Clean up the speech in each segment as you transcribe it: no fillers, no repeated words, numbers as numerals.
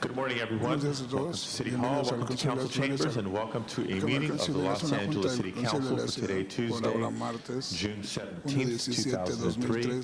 Good morning, everyone. Welcome to City Hall, welcome to Council Chambers, and welcome to a meeting of the Los Angeles City Council for today, Tuesday, June 17th, 2003.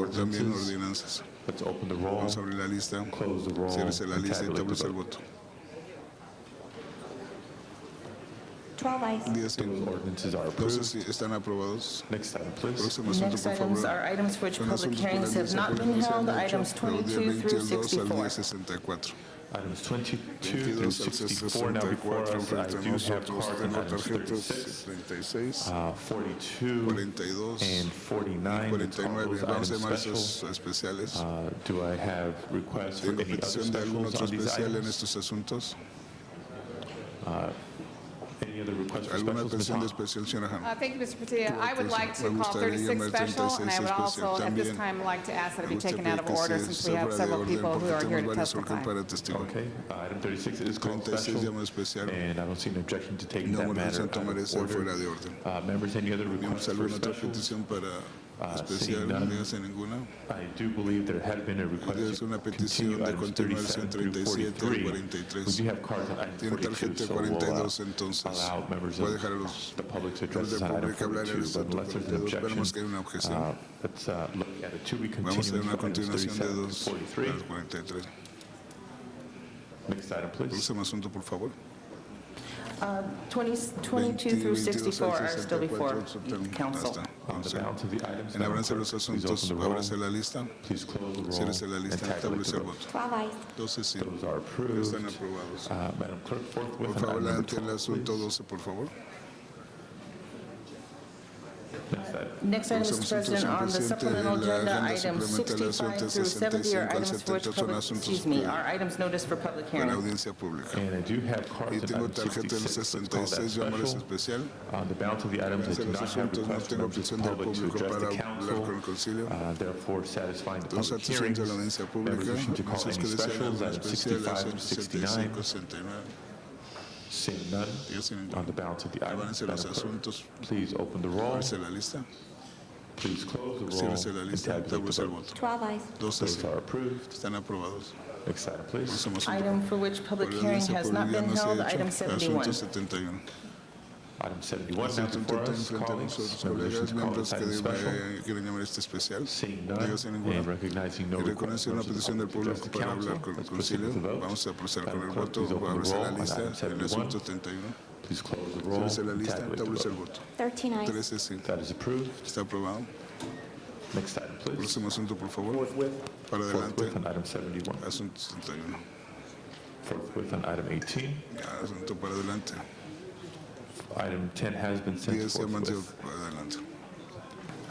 también ordinances. ordenanzas. Let's open the roll, Vamos a abrir la lista. close the roll, Cierre la and lista y tabulate the establece el vote. voto. 12 ayes. 10 sí. Those ordinances are 12 approved. sí están aprobados. Next item, please. Próximo asunto, Next por items favor. are items for which Son public asuntos hearings por have la not audiencia been pública held, se han items hecho del día 22 through 22 al día 64. 64. Items 22 through 22 al 64 now before 64 us. I frente a do have nosotros. cards on Tengo items tarjetas 36, 36, 42, 42 and 49. Let's call 49. those Vamos a items llamar special. estos especiales. Do I have requests for ¿Tengo any other petición de algún specials otro on these especial en items? estos asuntos? Any other requests for ¿Alguna specials, Ms. petición de Han? especial, señora Han? Thank you, Mr. Padilla. I would like to Me call gustaría 36 llamar special, and I 36 would also especial at this también. time like to ask that it Me be taken out of gustaría que order se since we have fuera de several orden people porque who are here tenemos to varios testify. para testigo. Okay, item 36 is called 36 special, llama especial. and I don't see an objection to taking No that me matter realizan out tomar of ese fuera order. de orden. Members, any other requests for ¿Alguna otra specials? petición para especial? seeing none. Dígase ninguna. I do believe there had been a request Es to una continue petición de items continuación 37 through 37 al 43. 43. We do have cards on item Tiene 42, tarjeta so we'll 42, entonces allow members voy a of dejar a los the public to miembros address del this on item público hablar en el 42, but asunto unless there's an 42. Esperemos que objection, haya una objeción. let's look at it. To be Vamos a hacer continued una for items continuación de 37 to 2 43. al 43. Next item, please. Próximo asunto, por favor. 22 through 64 are still before council. On the balance of the items, En Madam avance de Clerk, los please asuntos, open the roll. ábrase la lista. Please close the roll Ciérrese la and lista. tabulate Establece the el vote. voto. 12 ayes. 12 sí. Those are Están approved. aprobados. Madam Clerk, forthwith Por on favor, item number adelante el 12, asunto please. 12, por favor. Next item. Next item, Mr. Próximo President, asunto, on the presidente, supplemental la agenda, agenda items suplemental 65 through 70 are 65 al items for which 70 son public, asuntos are items noticed for public para hearing. audiencia pública. And I do have Y cards on tengo item tarjeta en 66. Let's call that 66, llamada special. especial. On the balance of the items, I En do los not have asuntos no requests from tengo members of petición the del public to público address para the hablar con el council, concilio. therefore satisfying the Los public satisfacción de la hearings. audiencia Members pública. wishing to call Esos any que desean specials, algo items especial, 65 hacen to 69. 65, 69. Seeing none, Dígase on ninguno. the balance of the items, Avance los Madam Clerk, asuntos. please open the roll, Ábrase la lista. please close the roll, Ciérrese la and lista. tabulate Establece the el vote. voto. 12 ayes. 12 Those sí. are approved. Están aprobados. Next item, please. Próximo asunto. Item for which public Por hearing audiencia has not pública been no se ha held, hecho. item 71. Asunto 71. Item 71 Este now asunto before está us, enfrente de colleagues. nosotros, Members wishing colegas, to call miembros this que item special. quieren llamar este especial. Seeing none, Dígase ninguno. and recognizing no Y request reconocer una from petición del the public to público address the para hablar council, con el let's proceed concilio. with the vote. Vamos a proceder con Madam el Clerk, voto. please open the Ábrase roll la on lista. item El 71. asunto 71. Please close the roll, Ciérrese la and lista. tabulate the Establece el vote. voto. 13 ayes. 13 sí. That is approved. Está aprobado. Next item, please. Próximo asunto, por favor. Para adelante. Forthwith on item 71. Asunto 71. Forthwith on item 18. Ya, asunto para adelante. Item 10 has been sent 10 se ha mantenido forthwith. para adelante.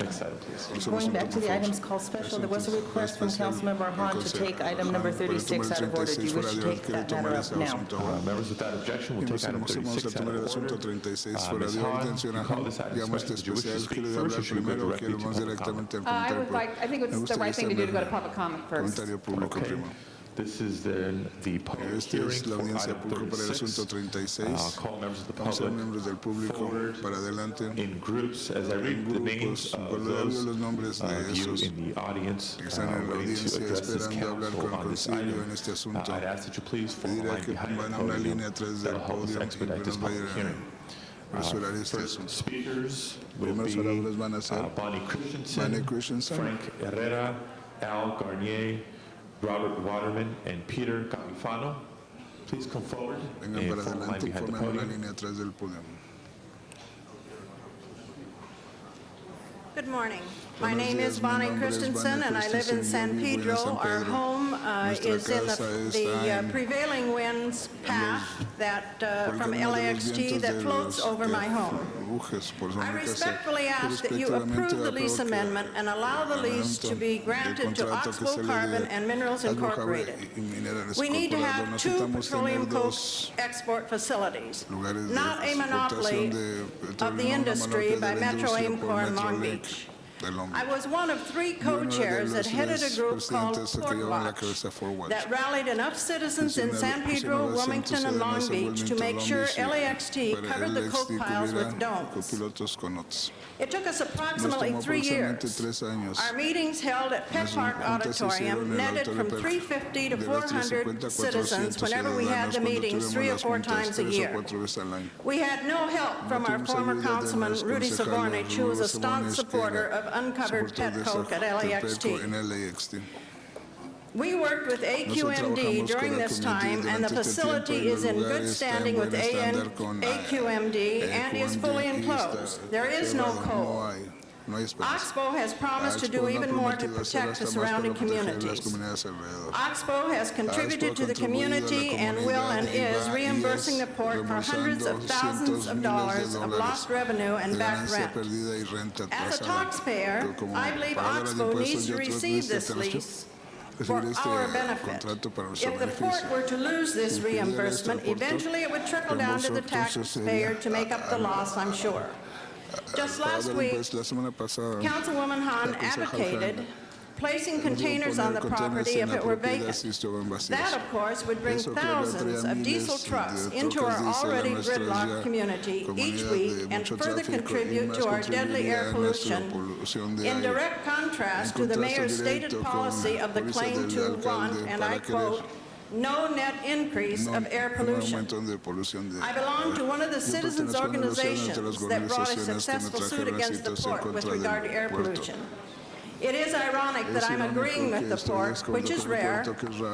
Next item, please. Próximo Going asunto, back to por the favor. items called special, there was a request from Especial Councilmember del Han to Consejo. take item number Para tomar 36 out of order. Do you 36 wish fuera to de orden. take ¿Quiere that tomar matter ese up now? asunto ahora? Members, without objection, we'll take item Vamos a 36 out tomar el of asunto order. 36 fuera Ms. de Han, orden. Señora you call Han, this item llamo este special. Do you wish to especial. speak ¿Quiere first, hablar or should we go primero o directly quiere to más public directamente al comment? I comentario? think it's the right thing to do to go to public comment first. Comentario público Okay. primero. This is then the public Este hearing es la for audiencia item pública para el 36. asunto 36. Call members of the Vamos a ver public miembros del público forward para adelante. in groups as I read the names Grupos, of cuando hablo those los nombres de of you esos in the audience que están en la waiting to audiencia address this esperando hablar council con el on this concilio item. en este asunto. I'd ask that you please form a Pedirá line que behind the pongan una podium. línea atrás del That'll help us podio y expedite que this nos public vaya hearing. a resolver este First asunto. speakers will Primeros be oradores van a ser Bonnie Bonnie Christensen, Frank Herrera, Al Garnier, Robert Waterman, and Peter Califano. Please come forward vengan and para form a line adelante y behind the formen una podium. línea atrás del podio. Good morning. My Buenos name días, is mi Bonnie nombre es Christensen, Bonnie and I live in Christensen, San yo vivo en Pedro. San Our Pedro. home Nuestra is in casa the está en prevailing winds path that Por el from camino de los LAXT vientos that de floats los over my home. burbujas por sobre I mi casa. respectfully Yo ask that you respectivamente approve the apruebo lease que amendment and allow the el lease to be aumento granted del to contrato que Oxbow se le Carbon dé and Minerals a Oxbow Incorporated. y Minerales We need to Incorporados. have two Necesitamos petroleum tener coke dos export facilities, lugares de not a exportación monopoly de of petróleo, the no una industry monopolio by de la Metro industria por Aimco in Long Metrolink Beach. de Long I Beach. was one of three Yo era uno de co-chairs that los headed a tres group called presidentes que Port llevaban la Watch cabeza Fort Watch. that rallied enough citizens in San Pedro, Wilmington, and Long Beach to make sure LAXT covered the coke piles with domes. copilotos con notas. It took us Nos approximately tomó 3 aproximadamente years. 3 años. Our meetings held at Pet Nuestras Park juntas se hicieron Auditorium en el netted from Auditorio 350 to de las 400 350 citizens 400 whenever we had ciudadanos the cuando meetings tuvimos 3 or las 4 juntas times a 3 o year. 4 veces al año. We had no help from our tuvimos former ayuda de councilman los Rudy concejales, Savornich, who was a Rudy staunch Savornich, que supporter era of uncovered soportador pet de coke at Petco LAXT. en LAXT. We worked with AQMD during this time, and the facility is in good standing with AQMD and is fully enclosed. There is no cold. Oxbow has promised to do even more to protect the surrounding communities. Oxbow has contributed to the community and will and is reimbursing the port for hundreds of thousands of dollars of lost revenue and back rent. As a taxpayer, I believe Oxbow needs to receive this lease for our benefit. If the port were to lose this reimbursement, eventually it would trickle down to the taxpayer to make up the loss, I'm sure. Just last week, Councilwoman Hahn advocated placing containers on the property if it were vacant. That, of course, would bring thousands of diesel trucks into our already gridlocked community each week and further contribute to our deadly air pollution, in direct contrast to the mayor's stated policy of the claim to want, and I quote, no net increase of air pollution. I belong to one of the citizens' organizations that brought a successful suit against the port with regard to air pollution. It is ironic that I'm agreeing with the port, which is rare,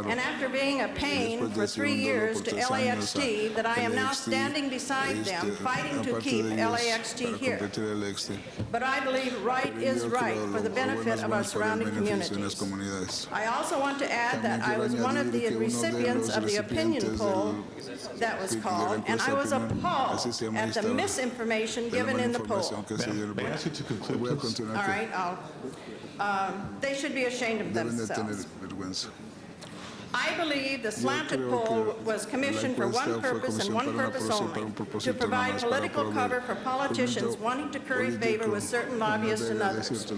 and after being a pain for 3 years to LAXT, that I am now standing beside them, fighting to keep LAXT here. But I believe right is right for the benefit of our surrounding communities. I also want to add that I was one of the recipients of the opinion poll that was called, and I was appalled at the misinformation given in the poll. May I ask you to conclude, please? All right, they should be ashamed of themselves. I believe the slanted poll was commissioned for one purpose and one purpose only, to provide political cover for politicians wanting to curry favor with certain lobbyists and others.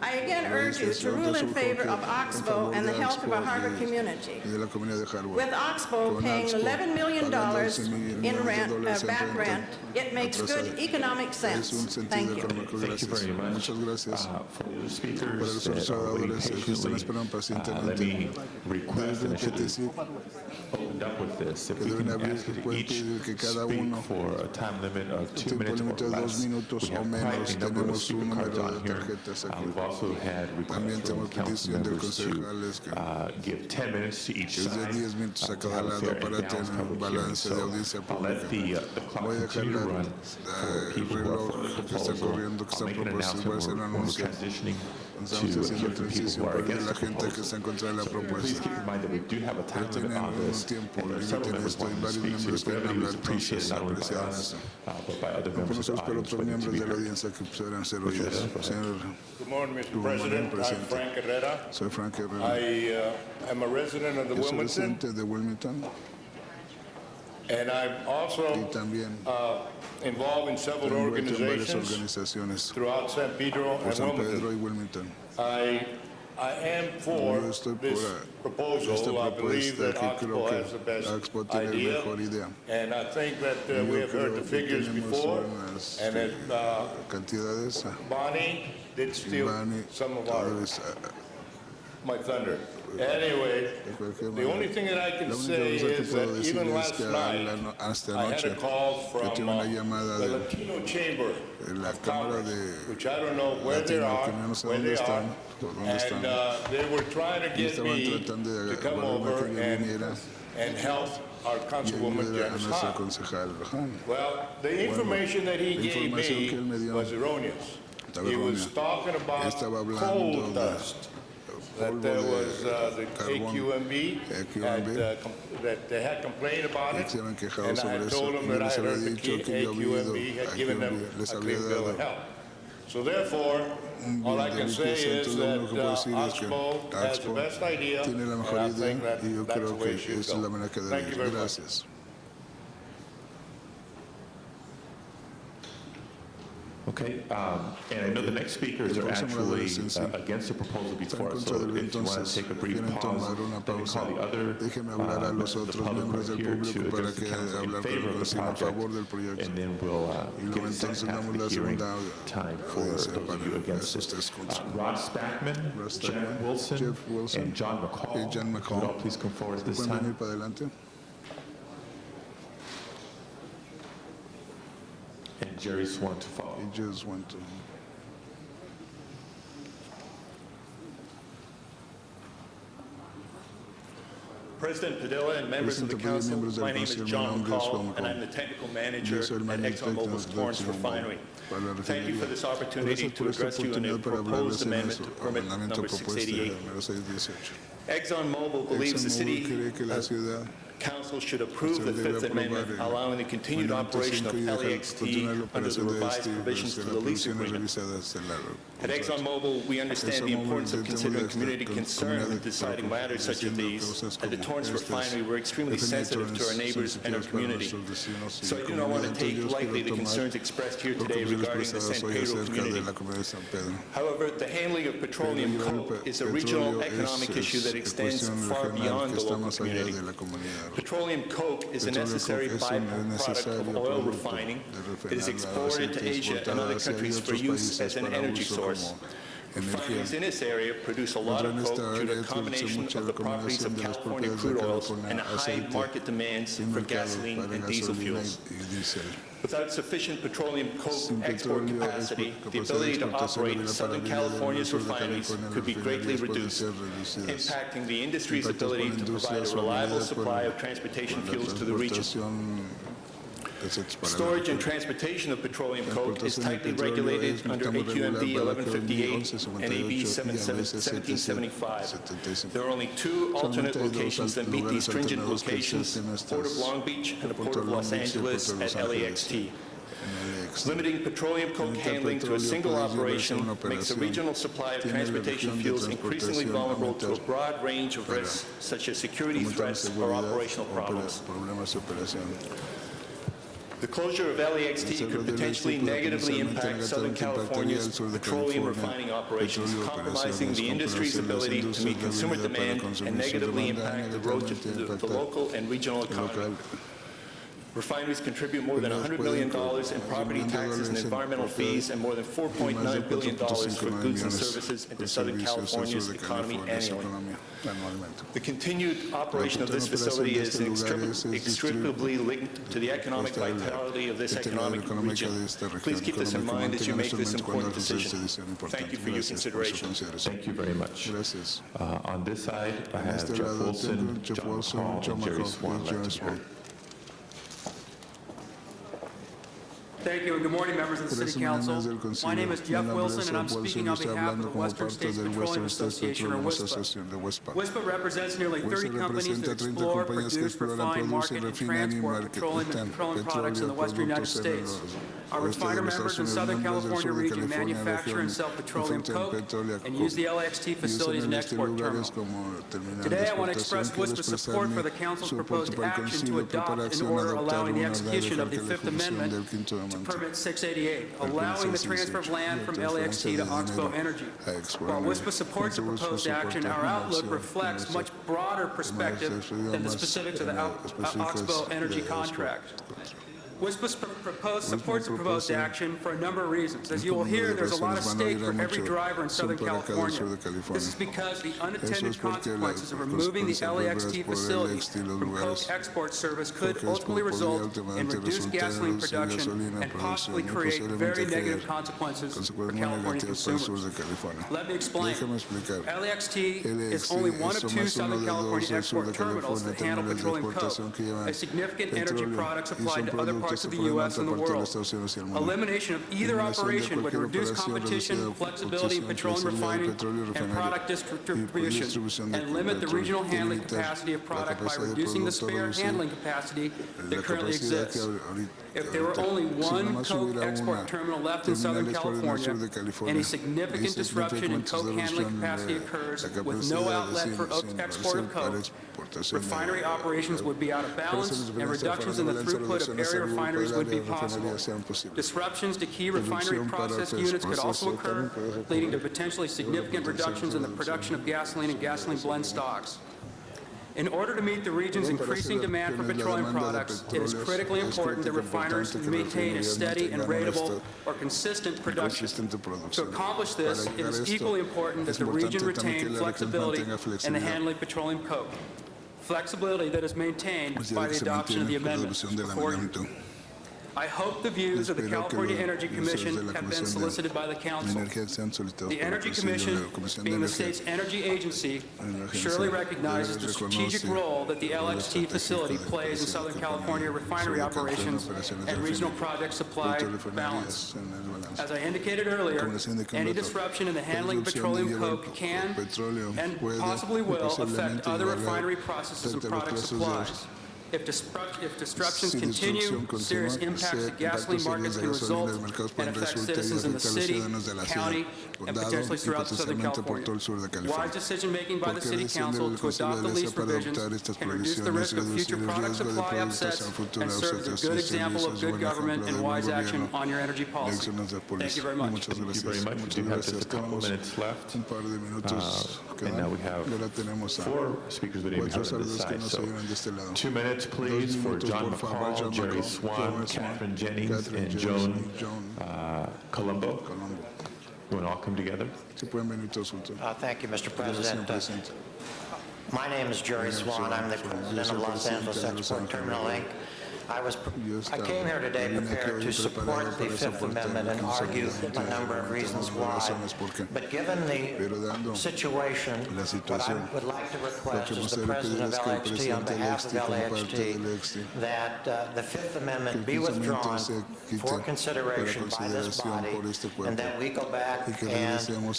I again urge you to rule in favor of Oxbow and the health of our harbor community. With Oxbow paying $11 million in rent, back rent, it makes good economic sense. Thank you. Thank you very much. For the speakers that are waiting patiently, let me request, and I should have opened up with this, if we can ask you to each speak for a time limit of 2 minutes or less. We have quite a number of speaker cards on here. We've also had requests from council members to give 10 minutes to each side to have a fair and balanced public hearing. So I'll let the clock continue to run for people who are for the proposal. I'll make an announcement when we're transitioning to hear from people who are against the proposal. So please keep in mind that we do have a time limit on this, and there are several members wanting to speak, so your brevity was appreciated not only by us, but by other members of the audience waiting to be heard. Good morning, Mr. President. I'm Frank Herrera. Soy Frank Herrera. I am a resident of the Yo soy Wilmington, residente de Wilmington and I'm y also también involved in several envuelto en varias organizations organizaciones throughout San Pedro por and San Pedro Wilmington. y Wilmington. I am for Yo estoy por this esta proposal. I believe propuesta that que creo Oxbow que has the best Oxbow tiene la idea, mejor idea. and I think that Yo we have heard creo the que figures tenemos before, unas and that cantidades. Bonnie did steal Bani, some of tal vez, my thunder. Anyway, the only thing that I can la única say cosa que is puedo that decir even es last que night, hasta I had a anoche call yo from tuve una llamada the de Latino Chamber la of Cámara Commerce, de which I don't know where they Latino, are, que no sé where dónde they are, están, por dónde and están. they were trying to Y get estaban me tratando de to come agarrarme over que yo viniera and help our y Councilwoman ayudar a Janice nuestra Hahn. concejal Han. Well, the information that he la gave información que él me me dio was erroneous. estaba He was errónea. talking about Estaba hablando coal de dust. That polvo there de was the carbón, AQMB, AQMB, that they had complained about que it, se habían quejado and I sobre had eso. told Y them yo that I les had había heard the dicho que yo había ido AQMB had a given them QMB, les a había clean bill dado of health. So therefore, all I can say is Entonces, lo that único que puedo decir es que Oxbow has the Oxbow best idea, tiene la and mejor I idea think that y yo that's the creo way que it should esa es la go. manera que debe Thank you ir. very much. Gracias. Okay, and I know the next speakers are actually against the proposal before us, so if you want to take a brief pause, let me call the other members of the public who are here to address the council in favor of the project, and then we'll give the second half of the hearing time for those of you against it. Rod Spackman, Jeff Wilson, and John McCall. Would all please come forward at this ¿Pueden venir time? para adelante? And Jerry Swan to follow. I just want to... President Padilla and members of the Presidente Padilla y council, miembros del my name is Consejo, mi John nombre es McCall, Juan and I'm McCall. the technical manager Yo soy el at manager ExxonMobil's técnico de Torrance ExxonMobil Refinery. para la Thank you for refinería. this opportunity Gracias to por esta address you on the oportunidad para proposed hablarles en amendment su to permit amendamiento number propuesto 688. número 618. ExxonMobil believes the ExxonMobil city cree que la ciudad council should approve the debe Fifth Amendment, aprobar el allowing the continued operation of continuar la LAXT operación under the de revised este, provisions to las the lease provisiones agreement. revisadas de la At ExxonMobil, we understand the importance of considering community concern when deciding matters such as these. At the Torrance Refinery, we're extremely sensitive to our neighbors and our community. So I do not want to take lightly the concerns expressed here today regarding the San Pedro community. However, the handling of petroleum coke is a regional economic issue that extends far beyond the local community. Petroleum coke is a necessary byproduct of oil refining. It is exported to Asia and other countries for use as an energy source. Refineries in this area produce a lot of coke due to a combination of the properties of California crude oils and high market demands for gasoline and diesel fuels. Without sufficient petroleum coke export capacity, the ability to operate Southern California's refineries could be greatly reduced, impacting the industry's ability to provide a reliable supply of transportation fuels to the region. Storage and transportation of petroleum coke is tightly regulated under AQMD 1158 and AB 1775. There are only two alternate locations that meet these stringent locations, Port of Long Beach and the Port of Los Angeles at LAXT. Limiting petroleum coke handling to a single operation makes the regional supply of transportation fuels increasingly vulnerable to a broad range of risks, such as security threats or operational problems. The closure of LAXT could potentially negatively impact Southern California's petroleum refining operations, compromising the industry's ability to meet consumer demand and negatively impact the local and regional economy. Refineries contribute more than $100 million in property taxes and environmental fees and more than $4.9 billion for goods and services into Southern California's economy annually. The continued operation of this facility is inextricably linked to the economic vitality of this economic region. Please keep this in mind as you make this important decision. Thank you for your consideration. Thank you very much. On this side, I have Jeff Wilson, John McCall, and Jerry Swan left to vote. Thank you, and good morning, members of the City Council. My name is Jeff Wilson, and I'm speaking on behalf of the Western States Petroleum Association, or WSPA. WSPA represents nearly 30 companies that explore, produce, refine, market, and transport petroleum and petroleum products in the western United States. Our refiner members in Southern California region manufacture and sell petroleum coke and use the LAXT facility as an export terminal. Today, I want to express WSPA's support for the Council's proposed action to adopt an order allowing the execution of the Fifth Amendment to Permit 688, allowing the transfer of land from LAXT to Oxbow Energy. While WSPA supports the proposed action, our outlook reflects much broader perspective than the specifics of the Oxbow Energy contract. WSPA supports the proposed action for a number of reasons. As you will hear, there's a lot at stake for every driver in Southern California. This is because the unintended consequences of removing the LAXT facility from coke export service could ultimately result in reduced gasoline production and possibly create very negative consequences for California consumers. Let me explain. LAXT is only one of two Southern California export terminals that handle petroleum coke, a significant energy product supplied to other parts of the U.S. and the world. Elimination of either operation would reduce competition, flexibility in petroleum refining, and product distribution, and limit the regional handling capacity of product by reducing the spare handling capacity that currently exists. If there were only one coke export terminal left in Southern California, any significant disruption in coke handling capacity occurs with no outlet for export of coke, refinery operations would be out of balance, and reductions in the throughput of area refineries would be possible. Disruptions to key refinery process units could also occur, leading to potentially significant reductions in the production of gasoline and gasoline blend stocks. In order to meet the region's increasing demand for petroleum products, it is critically important that refiners maintain a steady and ratable or consistent production. To accomplish this, it is equally important that the region retain flexibility in the handling of petroleum coke, flexibility that is maintained by the adoption of the amendment before you. I hope the views of the Espero que California los Energy views de Commission la have been Comisión de solicited by the Council. Energía sean solicitados The por el Energy Presidio de Commission, la Comisión de being the Energía. state's energy agency, La agencia surely recognizes the strategic reconoce role that the el rol LXT estratégico facility del plays in Presidio Southern de California refinery sobre operations operaciones and de regional refinería, project supply producto de balance. refinerías en el balance. As I indicated earlier, Como les indiqué any un rato, disruption in the handling of cualquier petroleum disrupción de coke can petróleo and puede possibly will affect posiblemente other llevar a- refinery processes and afecte los product procesos de- supplies. If disruptions Si continue, destrucción continúa, serious impacts to gasoline impactos markets serios can de gasolina result en los mercados and pueden affect resultar y citizens in the afectar a los city, ciudadanos de la ciudad, county, and condado potentially y throughout Southern potencialmente por California. todo el sur de Wise California. decision-making by the Porque City decisión Council del to adopt the Consejo de lease para provisions adoptar estas can reduce the provisiones risk y of future reducir el product riesgo de supply productos upsets en futuras and serves upsets a good y example of servicios, good buen government ejemplo and de buen wise action gobierno, on your energy de policy. acciones de Thank policía. you very much. Muchas Thank you very gracias. much. We Muchas do have just gracias. a couple Tenemos minutes left. un par de minutos que And dan. now we have Y ahora tenemos a 4 speakers we didn't cuatro have on this saludos que side. nos So ayudan de este lado. 2 minutes, please, for minutos, John por favor, McCall, John Jerry McCall, Swan, Jerry Swan, Catherine Jennings, Catherine and Jennings, Joan Joan Colombo. Colombo. You want to all come together? Si pueden venir todos juntos. Thank you, Mr. Gracias, señor President. presidente. My name is Jerry Swan. I'm the president of Los Angeles Export Terminal, Inc. I came here today prepared to support the Fifth Amendment and argue a number of reasons why. But given the situation, what I would like to request is the president of LXT, on behalf of LAXT, that the Fifth Amendment be withdrawn for consideration by this body, and that we go back and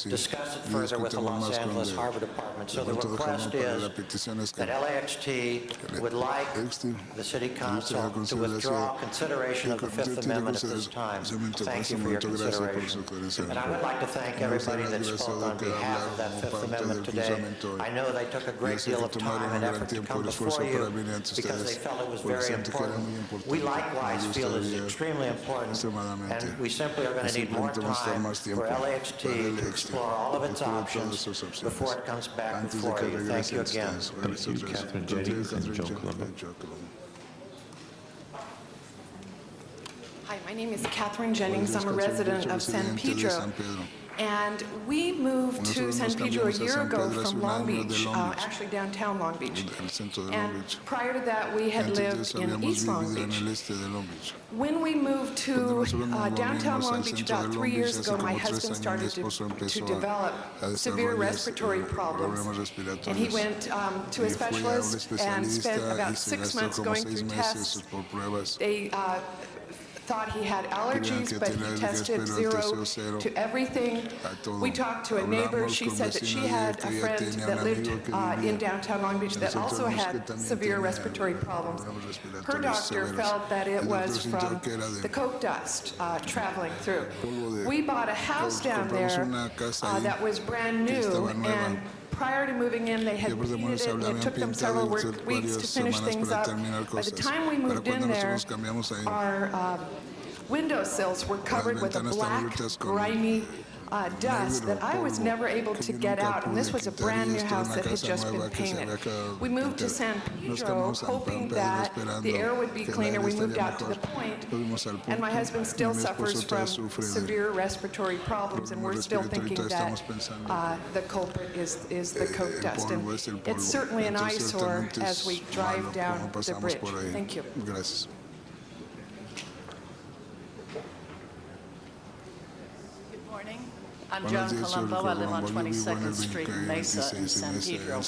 discuss it further with the Los Angeles Harbor Department. So the request is that LAXT would like the City Council to withdraw consideration of the Fifth Amendment at this time. Thank you for your consideration. And I would like to thank everybody that spoke on behalf of that Fifth Amendment today. I know they took a great deal of time and effort to come before you because they felt it was very important. We likewise feel it is extremely important, and we simply are going to need more time for LAXT to explore all of its options before it comes back before you. Thank you again. Thank you, Catherine Jennings and Joan Colombo. Hi, my name is Catherine Jennings. I'm a resident of San Pedro. And we moved to San Pedro a year ago from Long Beach, actually downtown Long Beach. And prior to that, we had lived in East Long Beach. When we moved to downtown Long Beach about 3 years ago, my husband started to develop severe respiratory problems. And he went to a specialist and spent about 6 months going through tests. They thought he had allergies, but he tested 0 to everything. We talked to a neighbor. She said that she had a friend that lived in downtown Long Beach that also had severe respiratory problems. Her doctor felt that it was from the coke dust traveling through. We bought a house down there that was brand new, and prior to moving in, they had painted it, and it took them several weeks to finish things up. By the time we moved in there, our windowsills were covered with a black, grimy dust that I was never able to get out, and this was a brand new house that had just been painted. We moved to San Pedro hoping that the air would be cleaner. We moved out to the Point, and my husband still suffers from severe respiratory problems, and we're still thinking that the culprit is the coke dust. And it's certainly an eyesore as we drive down the bridge. Thank you. I'm Joan Colombo. I live on 22nd Street in Mesa in San Pedro.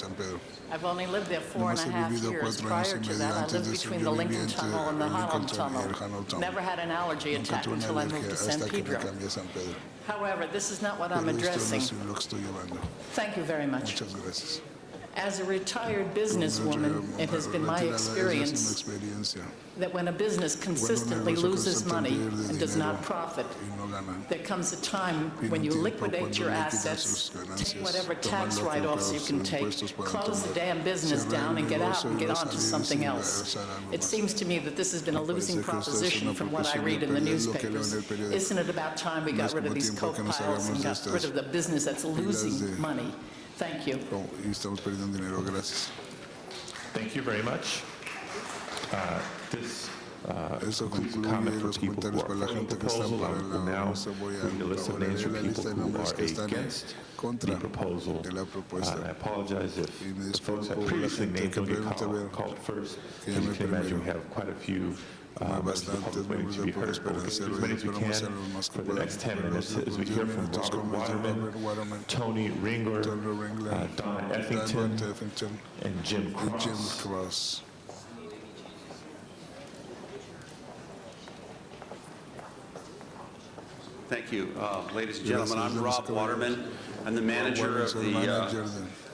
I've only lived there 4.5 years. Prior to that, I lived between the Lincoln Tunnel and the Harlem Tunnel. Never had an allergy attack until I moved to San Pedro. However, this is not what I'm addressing. Thank you very much. As a retired businesswoman, it has been my experience that when a business consistently loses money and does not profit, there comes a time when you liquidate your assets, take whatever tax write-offs you can take, close the damn business down and get out and get on to something else. It seems to me that this has been a losing proposition from what I read in the newspapers. Isn't it about time we got rid of these coke piles and got rid of the business that's losing money? Thank you. Thank you very much. This concludes comment for people who are for the proposal. I will now read the list of names for people who are against the proposal. I apologize if the folks I previously named don't get called first. As you can imagine, we have quite a few members of the public waiting to be heard. We'll get as many as we can for the next 10 minutes as we hear from Robert Waterman, Tony Ringler, Donna Effington, and Jim Cross. Thank you. Ladies and gentlemen, I'm Rob Waterman. I'm the manager of the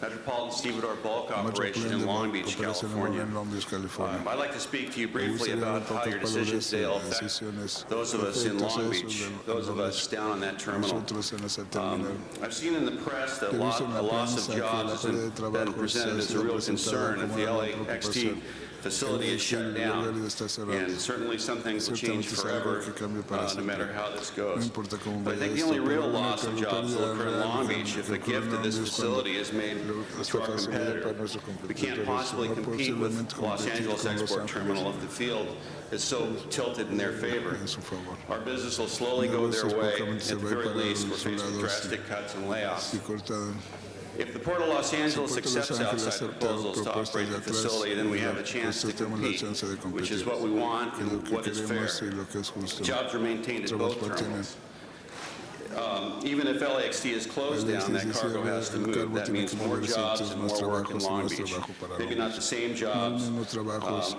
Metropolitan Stevedore Bulk Operation in Long Beach, California. I'd like to speak to you briefly about how your decisions today will affect those of us in Long Beach, those of us down on that terminal. I've seen in the press that a loss of jobs has been presented as a real concern if the LAXT facility is shut down, and certainly some things will change forever, no matter how this goes. But I think the only real loss of jobs will occur in Long Beach if the gift of this facility is made to our competitor. We can't possibly compete with Los Angeles Export Terminal if the field is so tilted in their favor. Our business will slowly go their way. At the very least, we're facing drastic cuts and layoffs. If the Port of Los Angeles accepts outside proposals to operate the facility, then we have a chance to compete, which is what we want and what is fair. Jobs are maintained at both terminals. Even if LAXT is closed down, that cargo has to move. That means more jobs and more work in Long Beach. Maybe not the same jobs,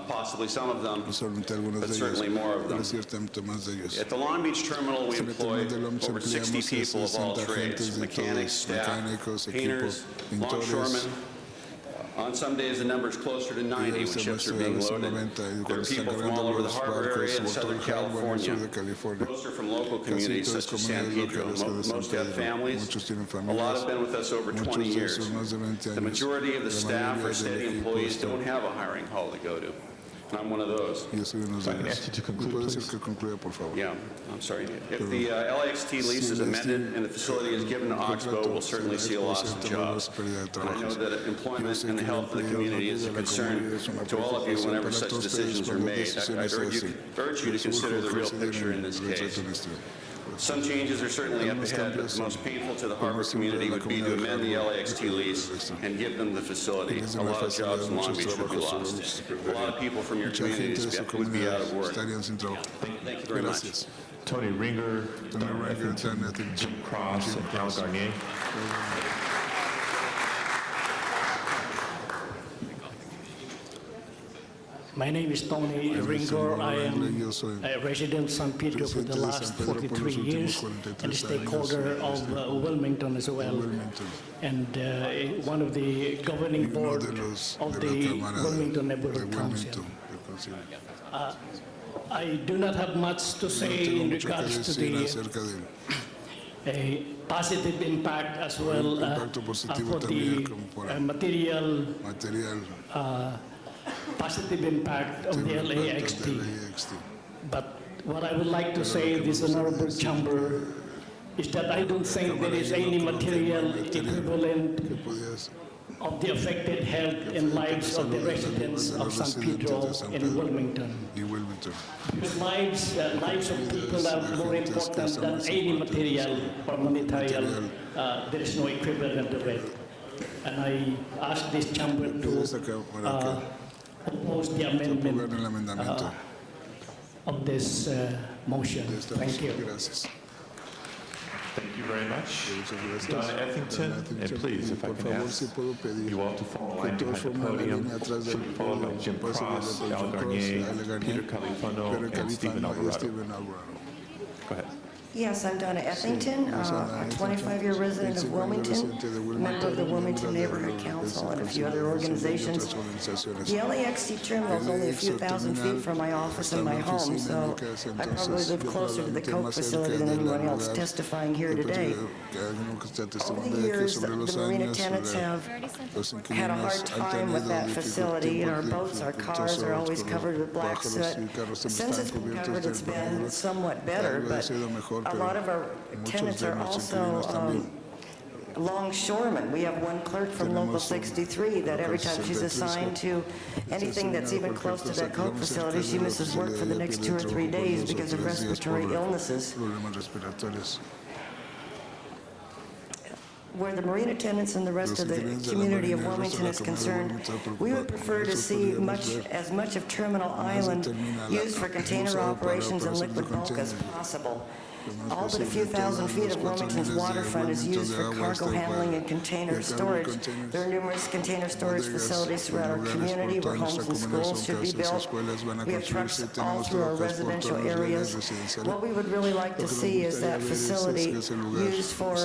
possibly some of them, but certainly more of them. At the Long Beach terminal, we employ over 60 people of all trades, mechanics, staff, painters, longshoremen. On some days, the number is closer to 90 when ships are being loaded. There are people from all over the harbor area in Southern California. Most are from local communities such as San Pedro. Most have families. A lot have been with us over 20 years. The majority of the staff or steady employees don't have a hiring hall to go to. I'm one of those. I can ask you to conclude, please. Yeah, I'm sorry. If the LAXT lease is amended and the facility is given to Oxbow, we'll certainly see a loss of jobs. I know that employment and the health of the community is a concern to all of you whenever such decisions are made. I'd urge you to consider the real picture in this case. Some changes are certainly up ahead, but the most painful to the harbor community would be to amend the LAXT lease and give them the facility. A lot of jobs in Long Beach would be lost. A lot of people from your communities would be out of work. Thank you very much. Tony Ringer, Donna Effington, Jim Cross, and Al Garnier. My name is Tony Ringor. I am a resident of San Pedro for the last 43 years and a stakeholder of Wilmington as well, and one of the governing board of the Wilmington Neighborhood Council. I do not have much to say in regards to the positive impact as well for the material positive impact of the LAXT. But what I would like to say in this honorable chamber is that I don't think there is any material equivalent of the affected health and lives of the residents of San Pedro in Wilmington. Because lives of people are more important than any material or monetary. There is no equivalent of it. And I ask this chamber to oppose the amendment of this motion. Thank you. Thank you very much. Donna Effington, and please, if I can ask you all to fall in line behind the podium, should be followed by Jim Cross, Al Garnier, Peter Califano, and Stephen Alvarado. Go ahead. Yes, I'm Donna Effington, a 25-year resident of Wilmington, member of the Wilmington Neighborhood Council and a few other organizations. The LAXT terminal is only a few thousand feet from my office and my home, so I probably live closer to the Coke facility than anyone else testifying here today. Over the years, the marina tenants have had a hard time with that facility, and our boats, our cars are always covered with black soot. Since it's been covered, it's been somewhat better, but a lot of our tenants are also longshoremen. We have one clerk from Local 63 that every time she's assigned to anything that's even close to that Coke facility, she misses work for the next 2 or 3 days because of respiratory illnesses. where the marine attendants and the rest of the community of Wilmington is concerned, we would prefer to see as much of Terminal Island used for container operations and liquid bulk as possible. All but a few thousand feet of Wilmington's waterfront is used for cargo handling and container storage. There are numerous container storage facilities throughout our community where homes and schools should be built. We have trucks all through our residential areas. What we would really like to see is that facility used for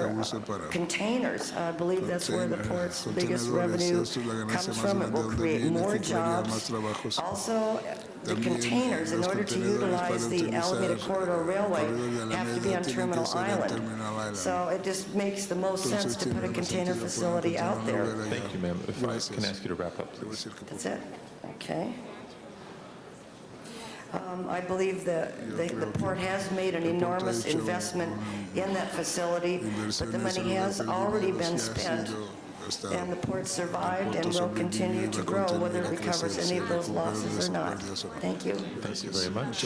containers. I believe that's where the port's biggest revenue comes from. It will create more jobs. Also, the containers, in order to utilize the Alameda Corridor Railway, have to be on Terminal Island. So it just makes the most sense to put a container facility out there. Thank you, ma'am. If I can ask you to wrap up, please. That's it. Okay. I believe the port has made an enormous investment in that facility, but the money has already been spent, and the port survived and will continue to grow, whether it recovers any of those losses or not. Thank you. Thank you very much.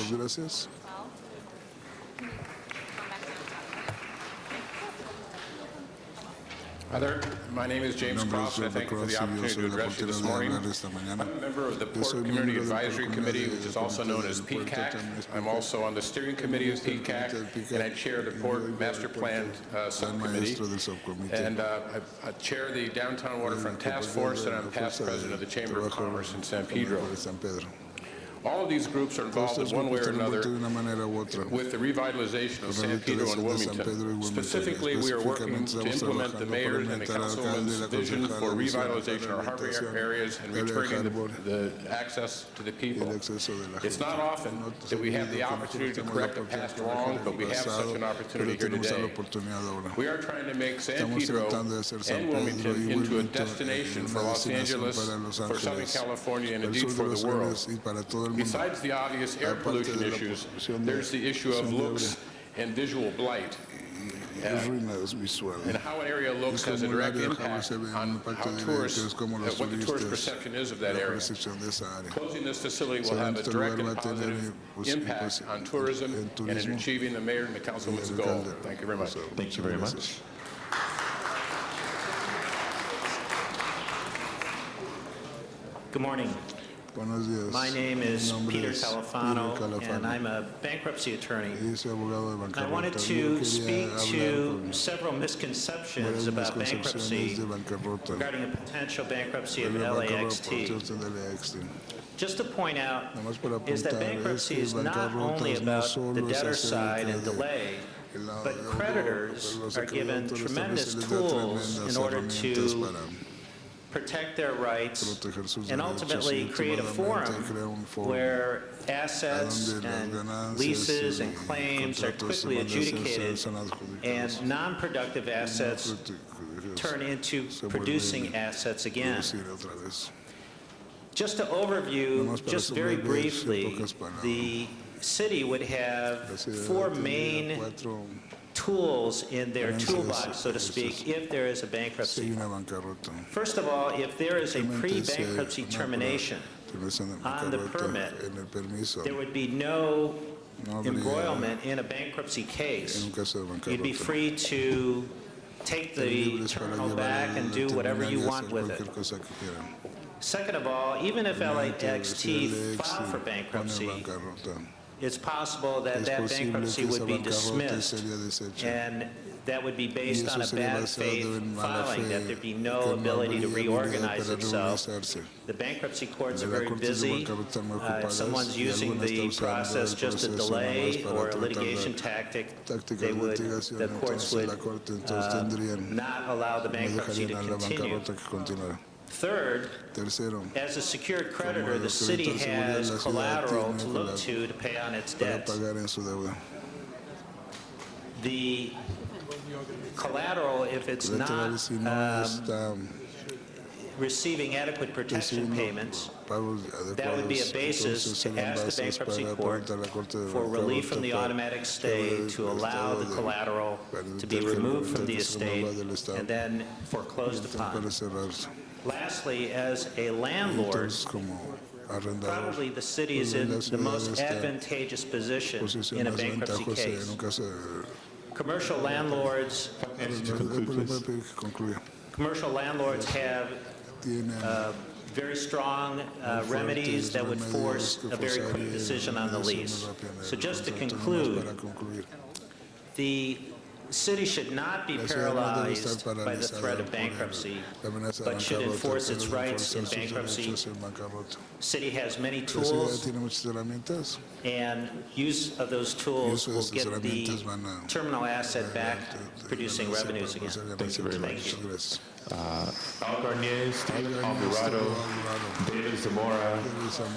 Hi there. My name is James Cross, and I thank you for the opportunity to address you this morning. I'm a member of the Port Community Advisory Committee, which is also known as PCAC. I'm also on the steering committee of PCAC, and I chair the Port Master Plan Subcommittee. And I chair the Downtown Waterfront Task Force, and I'm past president of the Chamber of Commerce in San Pedro. All of these groups are involved in one way or another with the revitalization of San Pedro and Wilmington. Specifically, we are working to implement the mayor's and the councilman's vision for revitalization of our harbor areas and returning the access to the people. It's not often that we have the opportunity to correct a past wrong, but we have such an opportunity here today. We are trying to make San Pedro and Wilmington into a destination for Los Angeles, for Southern California, and indeed for the world. Besides the obvious air pollution issues, there's the issue of looks and visual blight. And how an area looks has a direct impact on how tourists, what the tourist perception is of that area. Closing this facility will have a direct and positive impact on tourism and in achieving the mayor and the councilman's goal. Thank you very much. Thank you very much. Good morning. My name is Peter Califano, and I'm a bankruptcy attorney. I wanted to speak to several misconceptions about bankruptcy regarding a potential bankruptcy of LAXT. Just to point out is that bankruptcy is not only about the debtor side and delay, but creditors are given tremendous tools in order to protect their rights and ultimately create a forum where assets and leases and claims are quickly adjudicated and non-productive assets turn into producing assets again. Just to overview, just very briefly, the city would have 4 main tools in their toolbox, so to speak, if there is a bankruptcy. First of all, if there is a pre-bankruptcy termination on the permit, there would be no embroilment in a bankruptcy case. You'd be free to take the terminal back and do whatever you want with it. Second of all, even if LAXT filed for bankruptcy, it's possible that that bankruptcy would be dismissed, and that would be based on a bad faith filing, that there'd be no ability to reorganize itself. The bankruptcy courts are very busy. If someone's using the process just to delay or a litigation tactic, the courts would not allow the bankruptcy to continue. Third, as a secured creditor, the city has collateral to look to pay on its debts. The collateral, if it's not receiving adequate protection payments, that would be a basis to ask the bankruptcy court for relief from the automatic stay to allow the collateral to be removed from the estate and then foreclosed upon. Lastly, as a landlord, probably the city is in the most advantageous position in a bankruptcy case. Commercial landlords, commercial landlords have very strong remedies that would force a very quick decision on the lease. So just to conclude, the city should not be paralyzed by the threat of bankruptcy, but should enforce its rights in bankruptcy. City has many tools, and use of those tools will get the terminal asset back producing revenues again. Thank you very much. Al Garnier, Stephen Alvarado, David Zamora,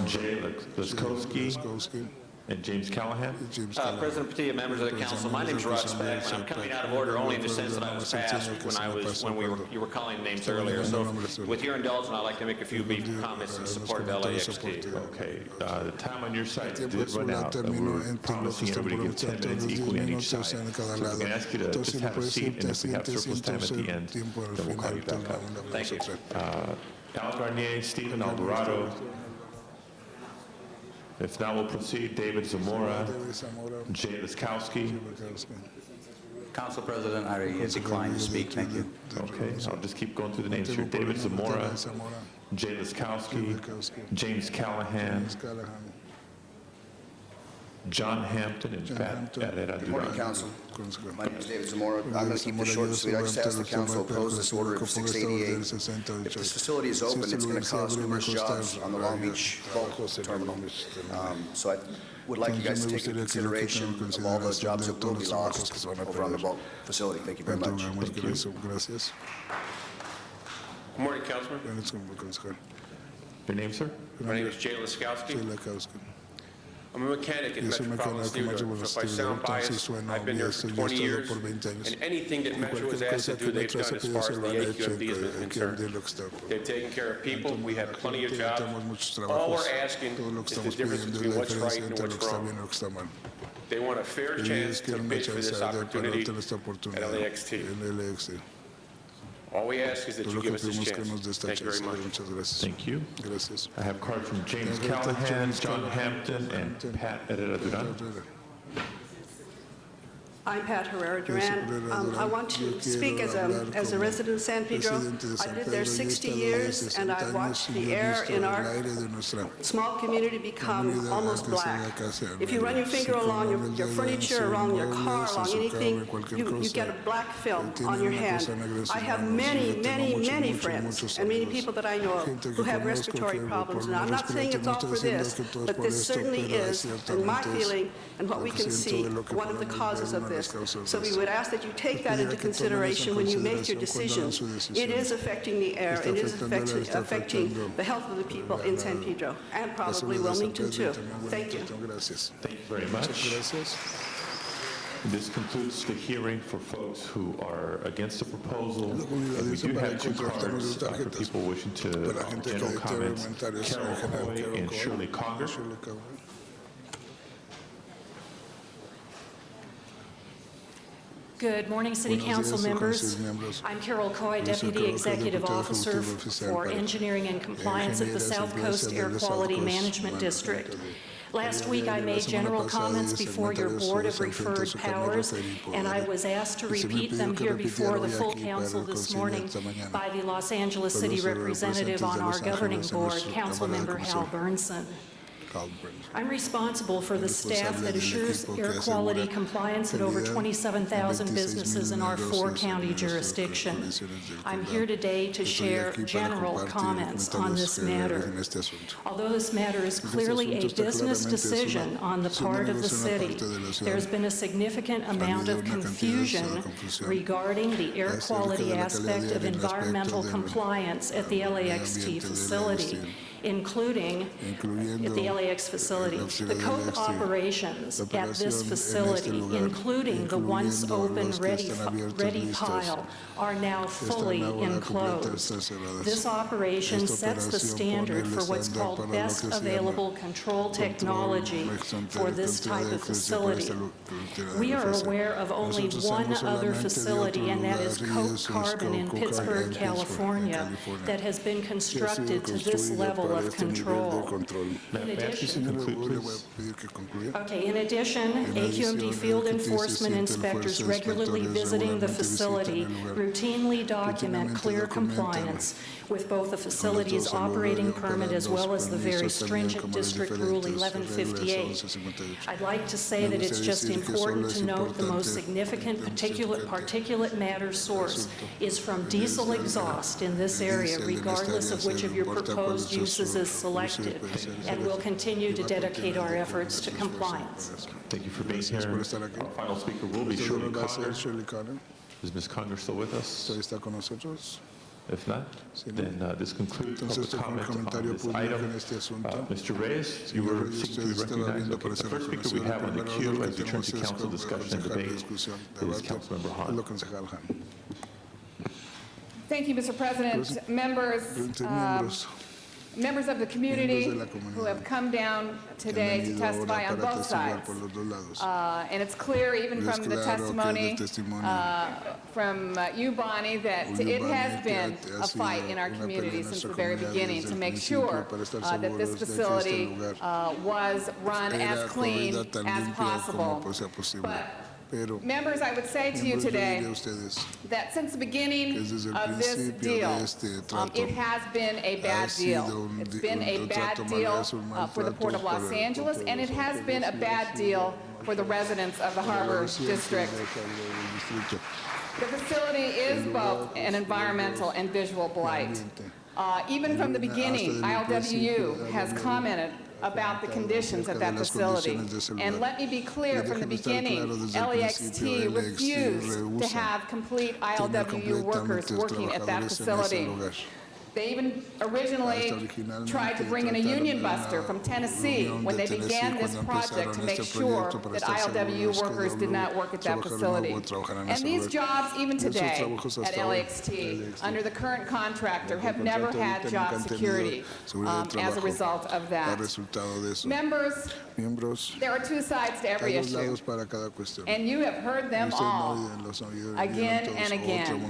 Jay Laskowski, and James Callahan. President Padilla, members of the council, my name is Rod Spackman. I'm coming out of order only in the sense that I was passed when you were calling names earlier. So with your indulgence, I'd like to make a few brief comments in support of LAXT. Okay, the time on your side did run out. We were promising everybody to give 10 minutes equally on each side. So we're going to ask you to just have a seat, and if we have surplus time at the end, then we'll call you back up. Thank you. Al Garnier, Stephen Alvarado. If not, we'll proceed. David Zamora, Jay Laskowski. Council President, I decline to speak. Thank you. Okay, I'll just keep going through the names here. David Zamora, Jay Laskowski, James Callahan, John Hampton, and Pat Herrera Good morning, Duran. Council. My name is David Zamora. I'm going to keep this short and sweet. I just asked the Council to oppose this order of 688. If this facility is open, it's going to cause numerous jobs on the Long Beach bulk terminal. So I would like you guys to take into consideration of all those jobs that will be lost over on the bulk facility. Thank you very much. Good morning, Councilman. Your name, sir? My name is Jay Laskowski. I'm a mechanic in Metropolitan Stevedore, so if I sound biased, I've been there for 20 years, and anything that Metro was asked to do, they've done as far as the AQMD is concerned. They've taken care of people, we have plenty of jobs. All we're asking is the difference between what's right and what's wrong. They want a fair chance to bid for this opportunity at LAXT. All we ask is that you give us this chance. Thank you very much. Thank you. I have cards from James Callahan, John Hampton, and Pat Herrera Duran. I'm Pat Herrera Duran. I want to speak as a resident of San Pedro. I lived there 60 years, and I've watched the air in our small community become almost black. If you run your finger along your furniture, along your car, along anything, you get a black film on your hand. I have many, many, many friends and many people that I know of who have respiratory problems. And I'm not saying it's all for this, but this certainly is, in my feeling and what we can see, one of the causes of this. So we would ask that you take that into consideration when you make your decisions. It is affecting the air. It is affecting the health of the people in San Pedro and probably Wilmington too. Thank you. Thank you very much. This concludes the hearing for folks who are against the proposal. And we do have two cards for people wishing to general comments. Carol Hoy and Shirley Conger. Good morning, City Council members. I'm Carol Coy, Deputy Executive Officer for Engineering and Compliance at the South Coast Air Quality Management District. Last week, I made general comments before your Board of Referred Powers, and I was asked to repeat them here before the full council this morning by the Los Angeles City representative on our governing board, Councilmember Hal Burnson. I'm responsible for the staff that assures air quality compliance at over 27,000 businesses in our 4-county jurisdiction. I'm here today to share general comments on this matter. Although this matter is clearly a business decision on the part of the city, there's been a significant amount of confusion regarding the air quality aspect of environmental compliance at the LAXT facility, including at the LAX facility. The coke operations at this facility, including the once open ready pile, are now fully enclosed. This operation sets the standard for what's called best available control technology for this type of facility. We are aware of only one other facility, and that is Coke Carbon in Pittsburgh, California, that has been constructed to this level level of control. May I ask you to conclude, please? Okay, in addition, AQMD field enforcement inspectors regularly visiting the facility routinely document clear compliance with both the facility's operating permit as well as the very stringent District Rule 1158. I'd like to say that it's just important to note the most significant particulate matter source is from diesel exhaust in this area, regardless of which of your proposed uses is selected, and we'll continue to dedicate our efforts to compliance. Thank you for being here. Our final speaker will be Shirley Conner. Is Ms. Conner still with us? If not, then this concludes public comment on this item. Mr. Reyes, you were seeking to be recognized. Okay, the first speaker we have on the queue as we turn to council discussion and debate is Councilmember Hahn. Thank you, Mr. President. Members of the community who have come down today to testify on both sides. And it's clear, even from the testimony from you, Bonnie, that it has been a fight in our community since the very beginning to make sure that this facility was run as clean as possible. But members, I would say to you today that since the beginning of this deal, it has been a bad deal. It's been a bad deal for the Port of Los Angeles, and it has been a bad deal for the residents of the Harbor District. The facility is both an environmental and visual blight. Even from the beginning, ILWU has commented about the conditions at that facility. And let me be clear, from the beginning, LAXT refused to have complete ILWU workers working at that facility. They even originally tried to bring in a union buster from Tennessee when they began this project to make sure that ILWU workers did not work at that facility. And these jobs, even today at LAXT, under the current contractor, have never had job security as a result of that. Members, there are two sides to every issue, and you have heard them all again and again.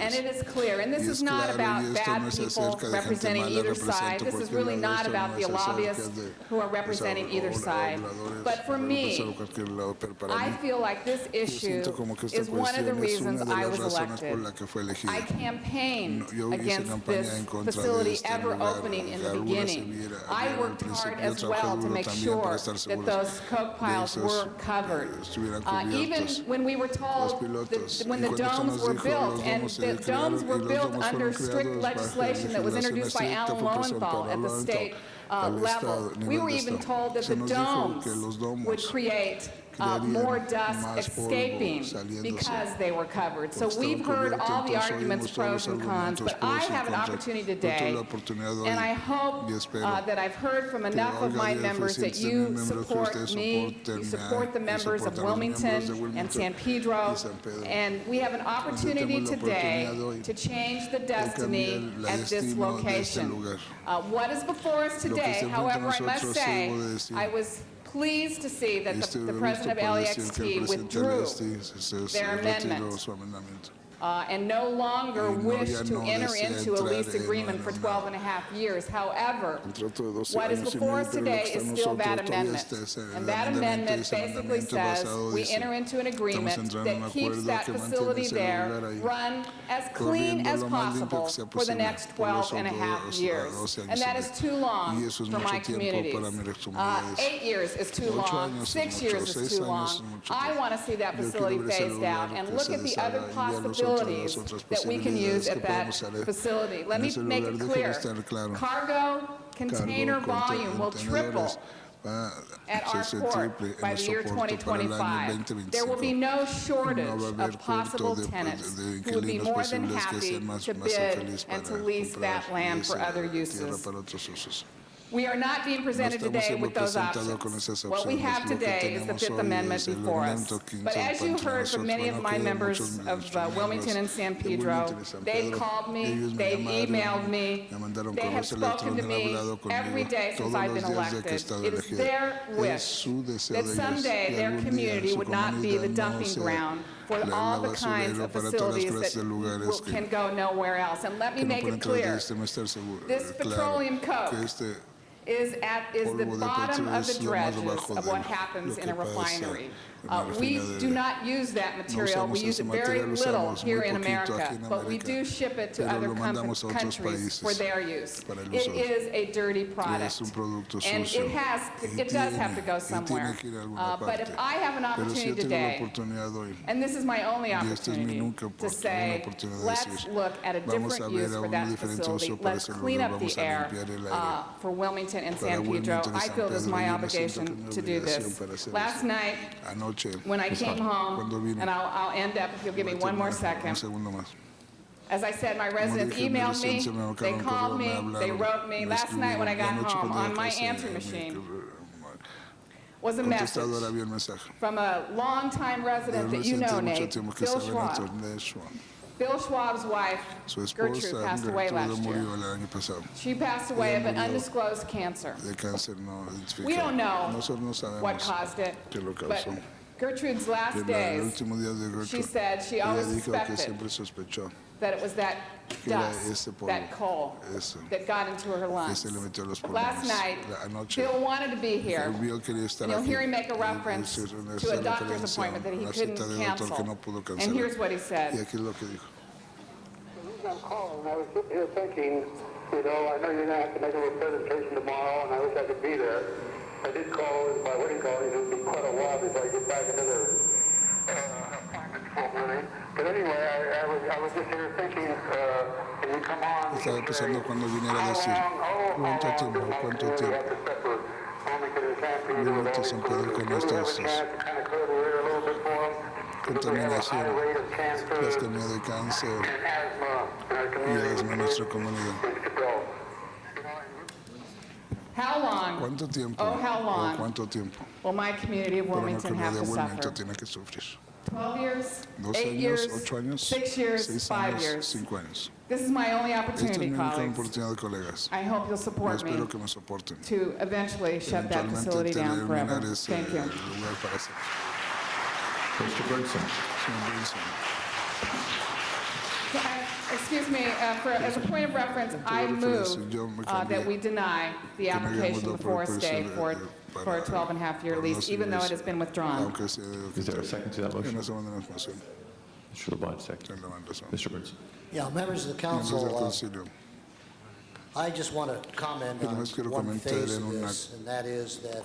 And it is clear, and this is not about bad people representing either side. This is really not about the lobbyists who are representing either side. But for me, I feel like this issue is one of the reasons I was elected. I campaigned against this facility ever opening in the beginning. I worked hard as well to make sure that those coke piles were covered. Even when we were told that when the domes were built, and the domes were built under strict legislation that was introduced by Alan Lowenthal at the state level. We were even told that the domes would create more dust escaping because they were covered. So we've heard all the arguments, pros and cons, but I have an opportunity today, and I hope that I've heard from enough of my members that you support me, you support the members of Wilmington and San Pedro, and we have an opportunity today to change the destiny at this location. What is before us today, however, I must say, I was pleased to see that the president of LAXT withdrew their amendment and no longer wish to enter into a lease agreement for 12 and a half years. However, what is before us today is still that amendment. And that amendment basically says we enter into an agreement that keeps that facility there run as clean as possible for the next 12 and a half years. And that is too long for my communities. 8 years is too long. 6 years is too long. I want to see that facility phased out and look at the other possibilities that we can use at that facility. Let me make it clear. Cargo container volume will triple at our port by the year 2025. There will be no shortage of possible tenants who would be more than happy to bid and to lease that land for other uses. We are not being presented today with those options. What we have today is the Fifth Amendment before us. But as you heard from many of my members of Wilmington and San Pedro, they've called me, they've emailed me, they have spoken to me every day since I've been elected. It is their wish that someday their community would not be the dumping ground for all the kinds of facilities that can go nowhere else. And let me make it clear, this petroleum coke is the bottom of the dredges of what happens in a refinery. We do not use that material. We use it very little here in America, but we do ship it to other countries for their use. It is a dirty product, and it does have to go somewhere. But if I have an opportunity today, and this is my only opportunity to say, let's look at a different use for that facility. Let's clean up the air for Wilmington and San Pedro. I feel it is my obligation to do this. Last night, when I came home, and I'll end up, if you'll give me one more second. As I said, my residents emailed me, they called me, they wrote me. Last night when I got home, on my answering machine was a message from a longtime resident that you know, Nate, Bill Schwab. Bill Schwab's wife, Gertrude, passed away last year. She passed away of an undisclosed cancer. We don't know what caused it, but Gertrude's last days, she said she always suspected that it was that dust, that coal, that got into her lungs. Last night, Bill wanted to be here, and you'll hear him make a reference to a doctor's appointment that he couldn't cancel. And here's what he said. I'm calling. I was sitting here thinking, you know, I know you're going to have to make a little presentation tomorrow, and I wish I could be there. I did call with my wedding call. It would be quite a while before I get back into the appointment for morning. But anyway, I was just here thinking, can you come on? Estaba pensando cuando viniera a decir, ¿cuánto tiempo Wilmington San Pedro con estos contaminación, las que de cáncer y asma en nuestra comunidad? How long? ¿Cuánto tiempo? Oh, how long? ¿Cuánto tiempo? Will my community of Wilmington have to suffer? Tiene que sufrir. 12 years, 2 8 años, years, 8 años, 6 years, 6 5 años, years. 5 años. This is my only Esta es opportunity, mi única colleagues. oportunidad, colegas. I hope you'll support me Espero que me soporten. to eventually shut that facility down forever. Thank you. Lugar para hacer. Mr. Bergson. Excuse me, as a point of reference, I move that we deny the application before us stay for a 12-and-a-half-year lease, even though it has been withdrawn. Is there a second to that motion? Mr. LeBlanc, second. Mr. Bergson. Yeah, members of the council, I just want to comment on one phase of this, and that is that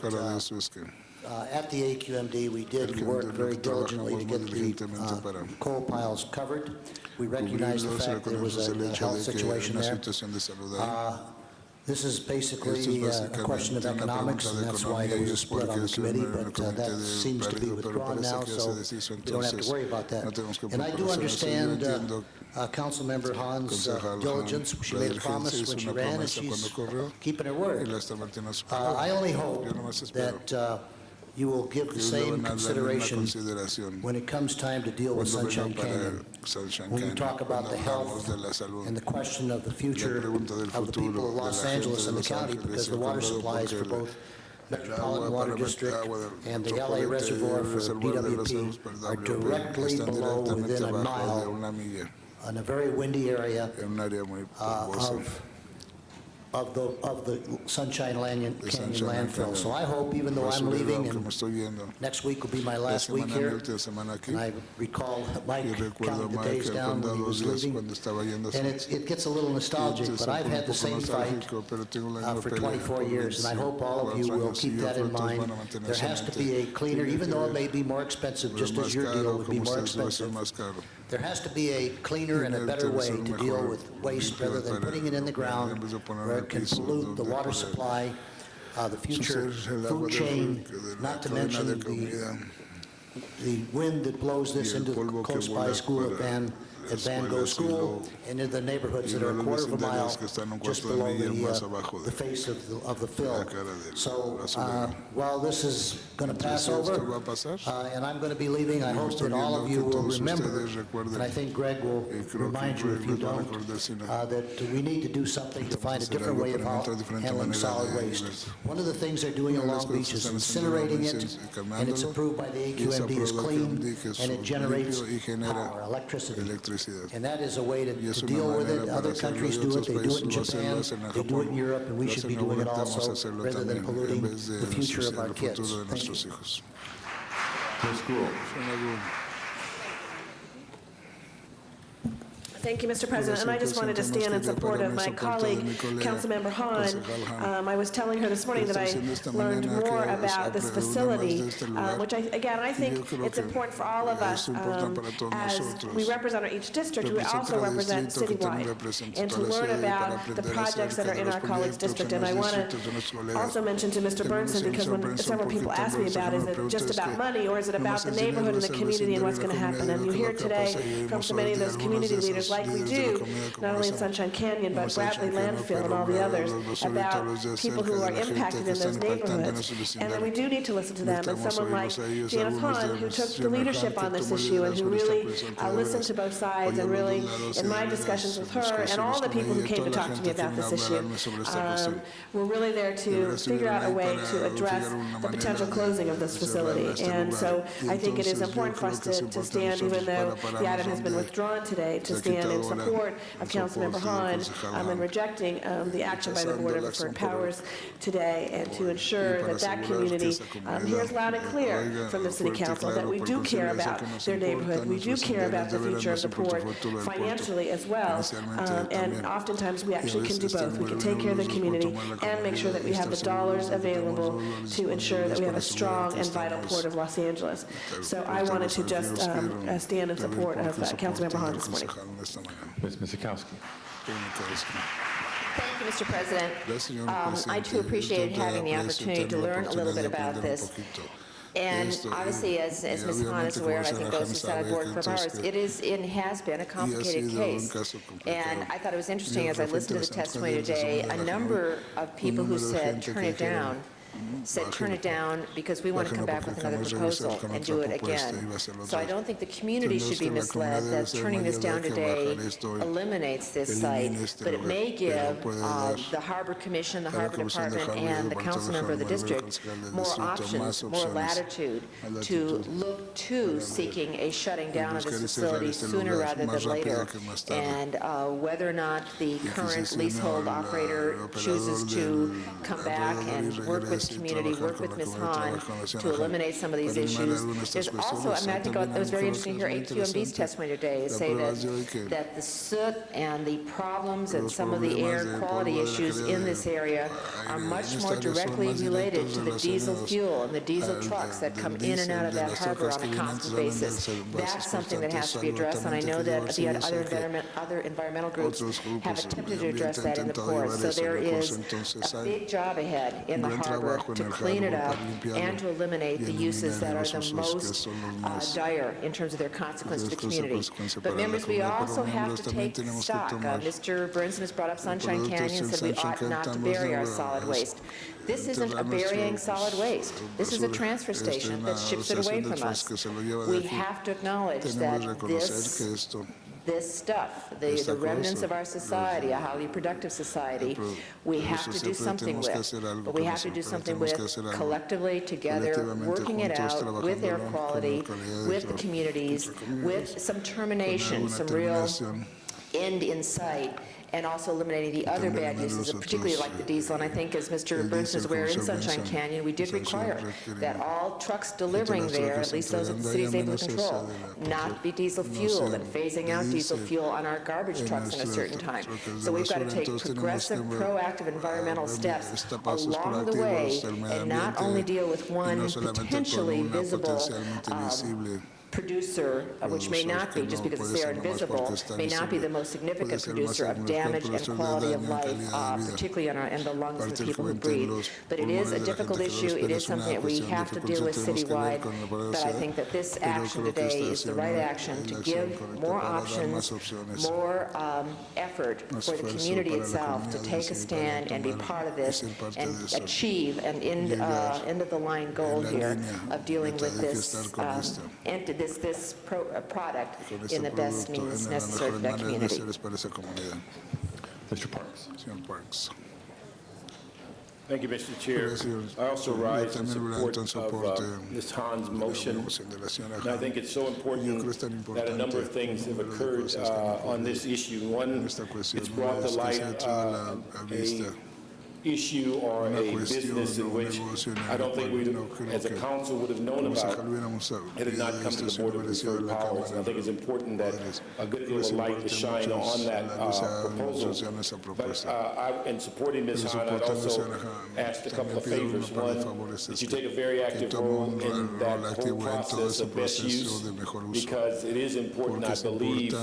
at the AQMD, we did work very diligently to get the coal piles covered. We recognize the fact there was a health situation there. This is basically a question of economics, and that's why there was a split on the committee, but that seems to be withdrawn now, so we don't have to worry about that. And I do understand Councilmember Han's diligence. She made a promise when she ran, and she's keeping her word. I only hope that you will give the same consideration when it comes time to deal with Sunshine Canyon. When you talk about the health and the question of the future of the people of Los Angeles and the county, because the water supplies for both Metropolitan Water District and the LA Reservoir for DWP are directly below within a mile in a very windy area of the Sunshine Canyon landfill. So I hope, even though I'm leaving, and next week will be my last week here, and I recall Mike counting the days down when he was leaving, and it gets a little nostalgic, but I've had the same fight for 24 years, and I hope all of you will keep that in mind. There has to be a cleaner, even though it may be more expensive, just as your deal would be more expensive. There has to be a cleaner and a better way to deal with waste rather than putting it in the ground where it can pollute the water supply, the future food chain, not to mention the wind that blows this into the close by school at Van at Van Gogh School and in the neighborhoods that are a quarter of a mile just below the face of the fill. So while this is going to pass over, and I'm going to be leaving, I hope that all of you will remember, and I think Greg will remind you if you don't, that we need to do something to find a different way of handling solid waste. One of the things they're doing in Long Beach is incinerating it, and it's approved by the AQMD as clean, and it generates power, electricity. And that is a way to deal with it. Other countries do it. They do it in Japan, they do it in Europe, and we should be doing it also, rather than polluting the future of our kids. Thank you. Ms. Gould. Thank you, Mr. President. And I just wanted to stand in support of my colleague, Councilmember Hahn. I was telling her this morning that I learned more about this facility, which I think it's important for all of us as we represent each district, we also represent citywide, and to learn about the projects that are in our colleague's district. And I want to also mention to Mr. Bernson, because when several people ask me about, is it just about money, or is it about the neighborhood and the community and what's going to happen? And you hear today from so many of those community leaders, like we do, not only in Sunshine Canyon, but Bradley Landfill and all the others, about people who are impacted in those neighborhoods. And then we do need to listen to them. And someone like Janice Hahn, who took the leadership on this issue and who really listened to both sides, and really, in my discussions with her and all the people who came to talk to me about this issue, we're really there to figure out a way to address the potential closing of this facility. And so I think it is important for us to stand, even though the item has been withdrawn today, to stand in support of Councilmember Hahn in rejecting the action by the Board of Referred Powers today, and to ensure that that community hears loud and clear from the City Council that we do care about their neighborhood, we do care about the future of the port financially as well, and oftentimes we actually can do both. We can take care of the community and make sure that we have the dollars available to ensure that we have a strong and vital port of Los Angeles. So I wanted to just stand in support of Councilmember Hahn this morning. Ms. Misikowski. Thank you, Mr. President. I too appreciated having the opportunity to learn a little bit about this. And obviously, as Ms. Hahn is aware, and I think those who sat on board for hours, it is and has been a complicated case. And I thought it was interesting as I listened to the testimony today, a number of people who said turn it down, because we want to come back with another proposal and do it again. So I don't think the community should be misled that turning this down today eliminates this site, but it may give the Harbor Commission, the Harbor Department, and the council member of the district more options, more latitude to look to seeking a shutting down of this facility sooner rather than later. And whether or not the current leasehold operator chooses to come back and work with community, work with Ms. Hahn to eliminate some of these issues. There's also, I think it was very interesting to hear AQMD's testimony today, say that the soot and the problems and some of the air quality issues in this area are much more directly related to the diesel fuel and the diesel trucks that come in and out of that harbor on a constant basis. That's something that has to be addressed, and I know that the other environmental groups have attempted to address that in the port. So there is a big job ahead in the harbor to clean it up and to eliminate the uses that are the most dire in terms of their consequence to the community. But members, we also have to take stock. Mr. Bernson has brought up Sunshine Canyon, said we ought not to bury our solid waste. This isn't a burying solid waste. This is a transfer station that ships it away from us. We have to acknowledge that this stuff, the remnants of our society, a highly productive society, we have to do something with. But we have to do something with collectively, together, working it out with air quality, with the communities, with some termination, some real end in sight, and also eliminating the other bad uses, particularly like the diesel. And I think, as Mr. Bernson is aware, in Sunshine Canyon, we did require that all trucks delivering there, at least those that the city is able to control, not be diesel fuel, and phasing out diesel fuel on our garbage trucks in a certain time. So we've got to take progressive, proactive environmental steps along the way, and not only deal with one potentially visible producer, which may not be, just because it's there and visible, may not be the most significant producer of damage and quality of life, particularly in the lungs of the people who breathe. But it is a difficult issue. It is something that we have to deal with citywide. But I think that this action today is the right action to give more options, more effort for the community itself to take a stand and be part of this and achieve an end-of-the-line goal here of dealing with this product in the best means necessary for that community. Mr. Parks. Thank you, Mr. Chair. I also rise in support of Ms. Han's motion. And I think it's so important that a number of things have occurred on this issue. One, it's brought to light a issue or a business in which I don't think we, as a council, would have known about had it not come to the Board of Conferred Powers. And I think it's important that a good deal of light is shined on that proposal. But in supporting Ms. Han, I'd also asked a couple of favors. One, that you take a very active role in that whole process of best use, because it is important, I believe,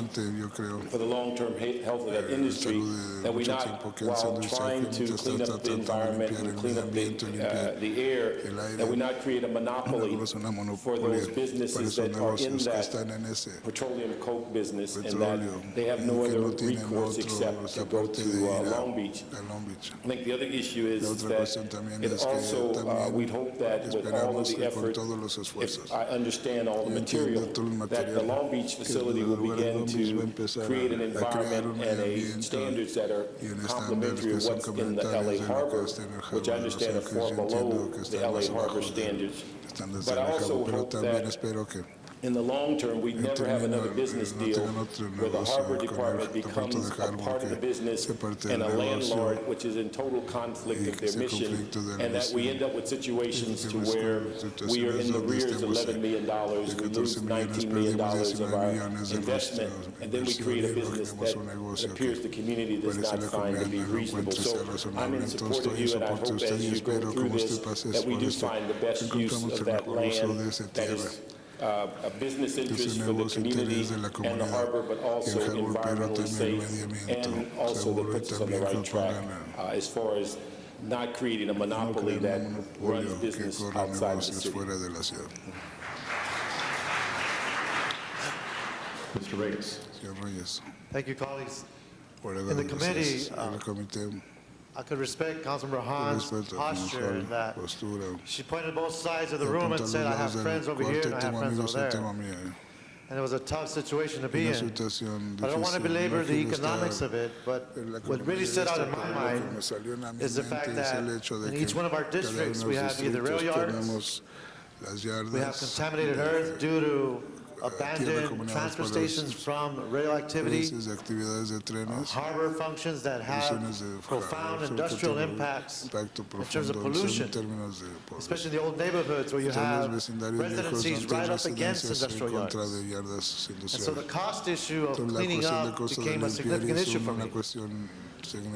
for the long-term health of that industry, that we not, while trying to clean up the environment and clean up the air, that we not create a monopoly for those businesses that are in that petroleum coke business, and that they have no other recourse except to go to Long Beach. I think the other issue is that it also, we'd hope that with all of the effort, if I understand all the material, that the Long Beach facility will begin to create an environment and standards that are complementary of what's in the LA Harbor, which I understand are far below the LA Harbor standards. But I also hope that in the long term, we never have another business deal where the Harbor Department becomes a part of the business and a landlord, which is in total conflict of their mission, and that we end up with situations to where we are in the rears $11 million, we lose $19 million of our investment, and then we create a business that appears the community does not find to be reasonable. So I'm in support of you, and I hope as you go through this, that we do find the best use of that land that is a business interest for the community and the harbor, but also environmentally safe, and also that puts us on the right track as far as not creating a monopoly that runs business outside the city. Mr. Reyes. Thank you, colleagues. In the committee, I could respect Councilmember Han's posture that she pointed both sides of the room and said, I have friends over here and I have friends over there. And it was a tough situation to be in. I don't want to belabor the economics of it, but what really stood out in my mind is the fact that in each one of our districts, we have either rail yards, we have contaminated earth due to abandoned transfer stations from rail activity, harbor functions that have profound industrial impacts in terms of pollution, especially in the old neighborhoods where you have residencies right up against industrial yards. And so the cost issue of cleaning up became a significant issue for me.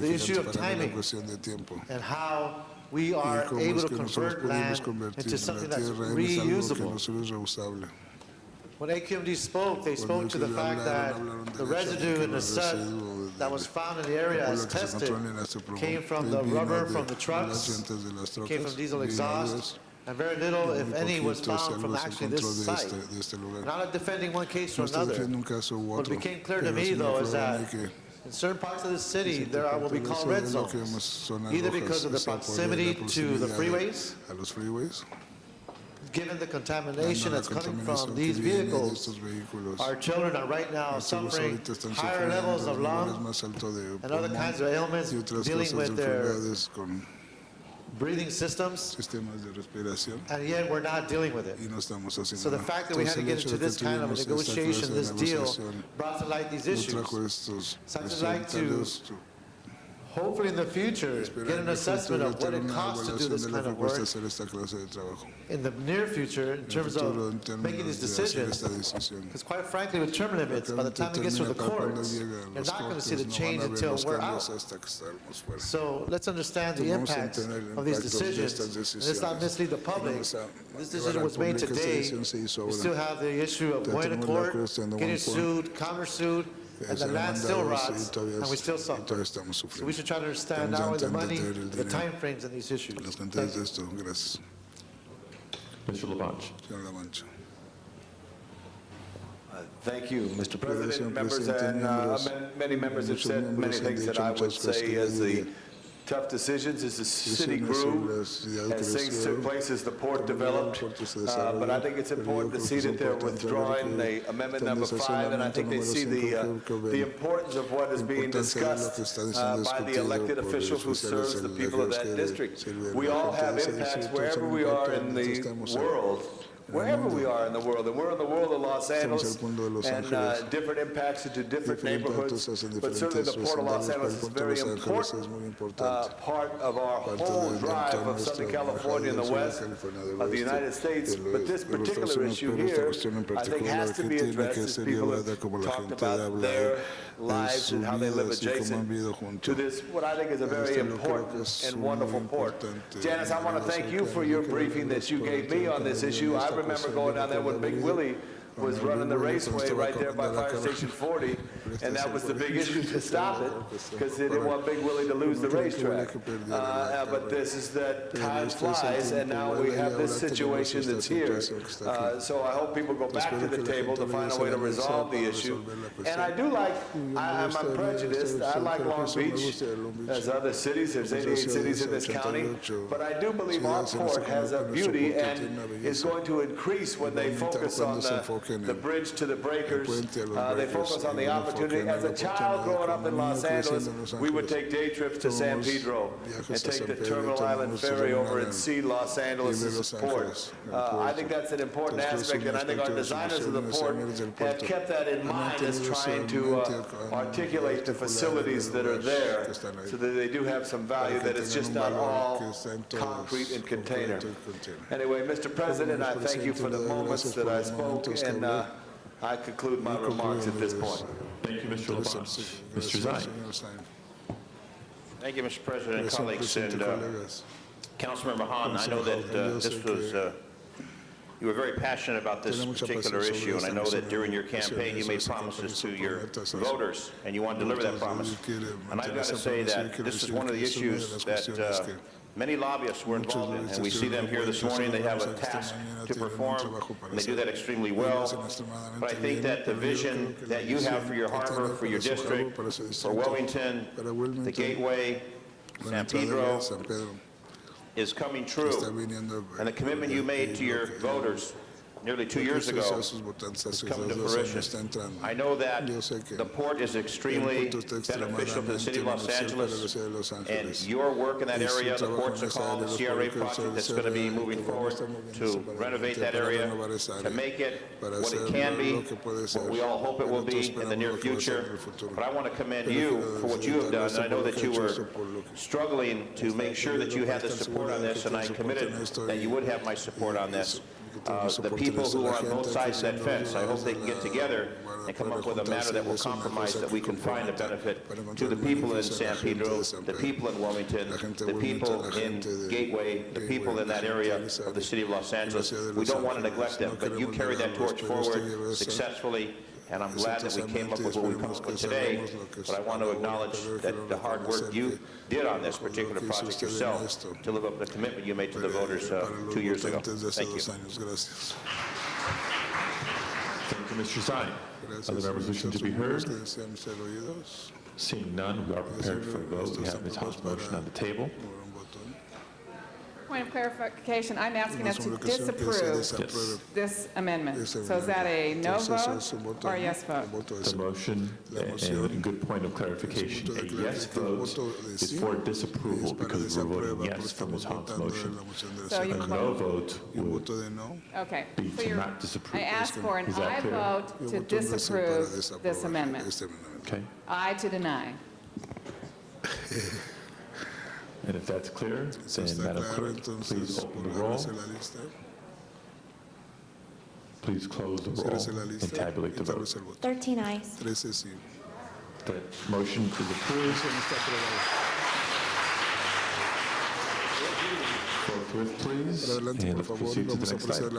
The issue of timing and how we are able to convert land into something that's reusable. When AQMD spoke, they spoke to the fact that the residue in the set that was found in the area as tested came from the rubber from the trucks, came from diesel exhaust, and very little, if any, was found from actually this site. Not defending one case or another. What became clear to me, though, is that in certain parts of the city, there are what we call red zones, either because of the proximity to the freeways, given the contamination that's coming from these vehicles, our children are right now suffering higher levels of lung and other kinds of ailments, dealing with their breathing systems, and yet we're not dealing with it. So the fact that we had to get into this kind of a negotiation, this deal, brought to light these issues. So I'd like to hopefully in the future, get an assessment of what it costs to do this kind of work in the near future in terms of making these decisions. Because quite frankly, with term limits, by the time it gets to the courts, you're not going to see the change until we're out. So let's understand the impact of these decisions. And let's not mislead the public. This decision was made today. We still have the issue of going to court, getting sued, countersued, and the land still rots, and we still suffer. So we should try to understand not only the money, the time frames in these issues. Thank you. Mr. Labange. Thank you, Mr. President, members, and many members have said many things that I would say as the tough decisions as the city grew, as things took place, as the port developed. But I think it's important to see that they're withdrawing the amendment number 5, and I think they see the importance of what is being discussed by the elected official who serves the people of that district. We all have impacts wherever we are in the world. Wherever we are in the world, and we're in the world of Los Angeles, and different impacts into different neighborhoods, but certainly the Port of Los Angeles is a very important part of our whole drive of Southern California and the west of the United States. But this particular issue here, I think, has to be addressed as people have talked about their lives and how they live adjacent to this, what I think is a very important and wonderful port. Janice, I want to thank you for your briefing that you gave me on this issue. I remember going down there when Big Willie was running the raceway right there by Fire Station 40, and that was the big issue to stop it, because they didn't want Big Willie to lose the racetrack. But this is that time flies, and now we have this situation that's here. So I hope people go back to the table to find a way to resolve the issue. And I do like, I'm prejudiced, I like Long Beach as other cities. There's 88 cities in this county, but I do believe our port has a beauty and is going to increase when they focus on the bridge to the breakers. They focus on the opportunity. As a child growing up in Los Angeles, we would take day trips to San Pedro and take the Terminal Island Ferry over and see Los Angeles' port. I think that's an important aspect, and I think our designers of the port have kept that in mind as trying to articulate the facilities that are there so that they do have some value, that it's just not all concrete and container. Anyway, Mr. President, I thank you for the moments that I spoke, and I conclude my remarks at this point. Thank you, Mr. Labange. Mr. Zine. Thank you, Mr. President and colleagues. And Councilmember Hahn, I know that this was, you were very passionate about this particular issue, and I know that during your campaign you made promises to your voters, and you want to deliver that promise. And I've got to say that this is one of the issues that many lobbyists were involved in, and we see them here this morning. They have a task to perform, and they do that extremely well. But I think that the vision that you have for your harbor, for your district, for Wilmington, the Gateway, San Pedro, is coming true. And the commitment you made to your voters nearly 2 years ago has come to fruition. I know that the port is extremely beneficial to the city of Los Angeles, and your work in that area, the Ports of Call, the CRA project that's going to be moving forward to renovate that area, to make it what it can be, what we all hope it will be in the near future. But I want to commend you for what you have done. And I know that you were struggling to make sure that you had the support on this, and I committed that you would have my support on this. The people who are on both sides of that fence, I hope they can get together and come up with a matter that will compromise, that we can find a benefit to the people in San Pedro, the people in Wilmington, the people in Gateway, the people in that area of the city of Los Angeles. We don't want to neglect them, but you carried that torch forward successfully. And I'm glad that we came up with what we come up with today, but I want to acknowledge that the hard work you did on this particular project yourself to live up to the commitment you made to the voters 2 years ago. Thank you. Thank you, Mr. Zine. Other members wishing to be heard? Seeing none, we are prepared for a vote. We have Ms. Hahn's motion on the table. Point of clarification, I'm asking us to disapprove this amendment. So is that a no vote or a yes vote? The motion, and good point of clarification, a yes vote is for disapproval because we're voting yes for Ms. Hahn's motion. So a no vote would okay. be to not disapprove. I ask for an aye vote to disapprove this amendment. Okay. Aye to deny. And if that's clear, then Madam Clerk, please open the roll. Please close the roll and tabulate the vote. 13 ayes. That motion is approved. Forthwith, please, and let's proceed to the next item.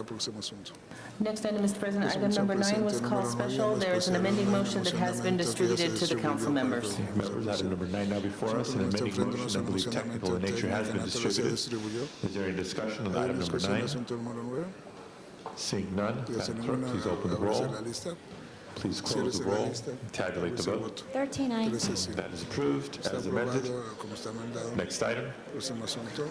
Next item, Mr. President, item number 9 was called special. There is an amending motion that has been distributed to the council members. Members, item number 9 now before us, an amending motion, I believe technical in nature, has been distributed. Is there any discussion on item number 9? Seeing none, Madam Clerk, please open the roll. Please close the roll and tabulate the vote. 13 ayes. That is approved as amended. Next item.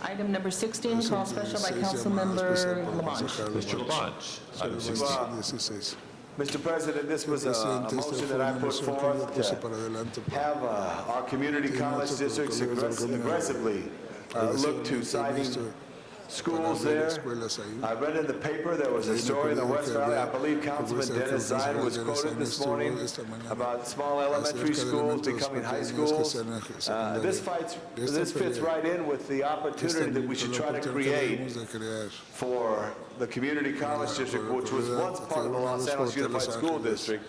Item number 16, called special by Councilmember Labange. Mr. Labange, item 16. Mr. President, this was a motion that I put forth to have our community college districts aggressively look to citing schools there. I read in the paper there was a story in the West Valley. I believe Councilman Dennis Zine was quoted this morning about small elementary schools becoming high schools. This fits right in with the opportunity that we should try to create for the community college district, which was once part of the Los Angeles Unified School District,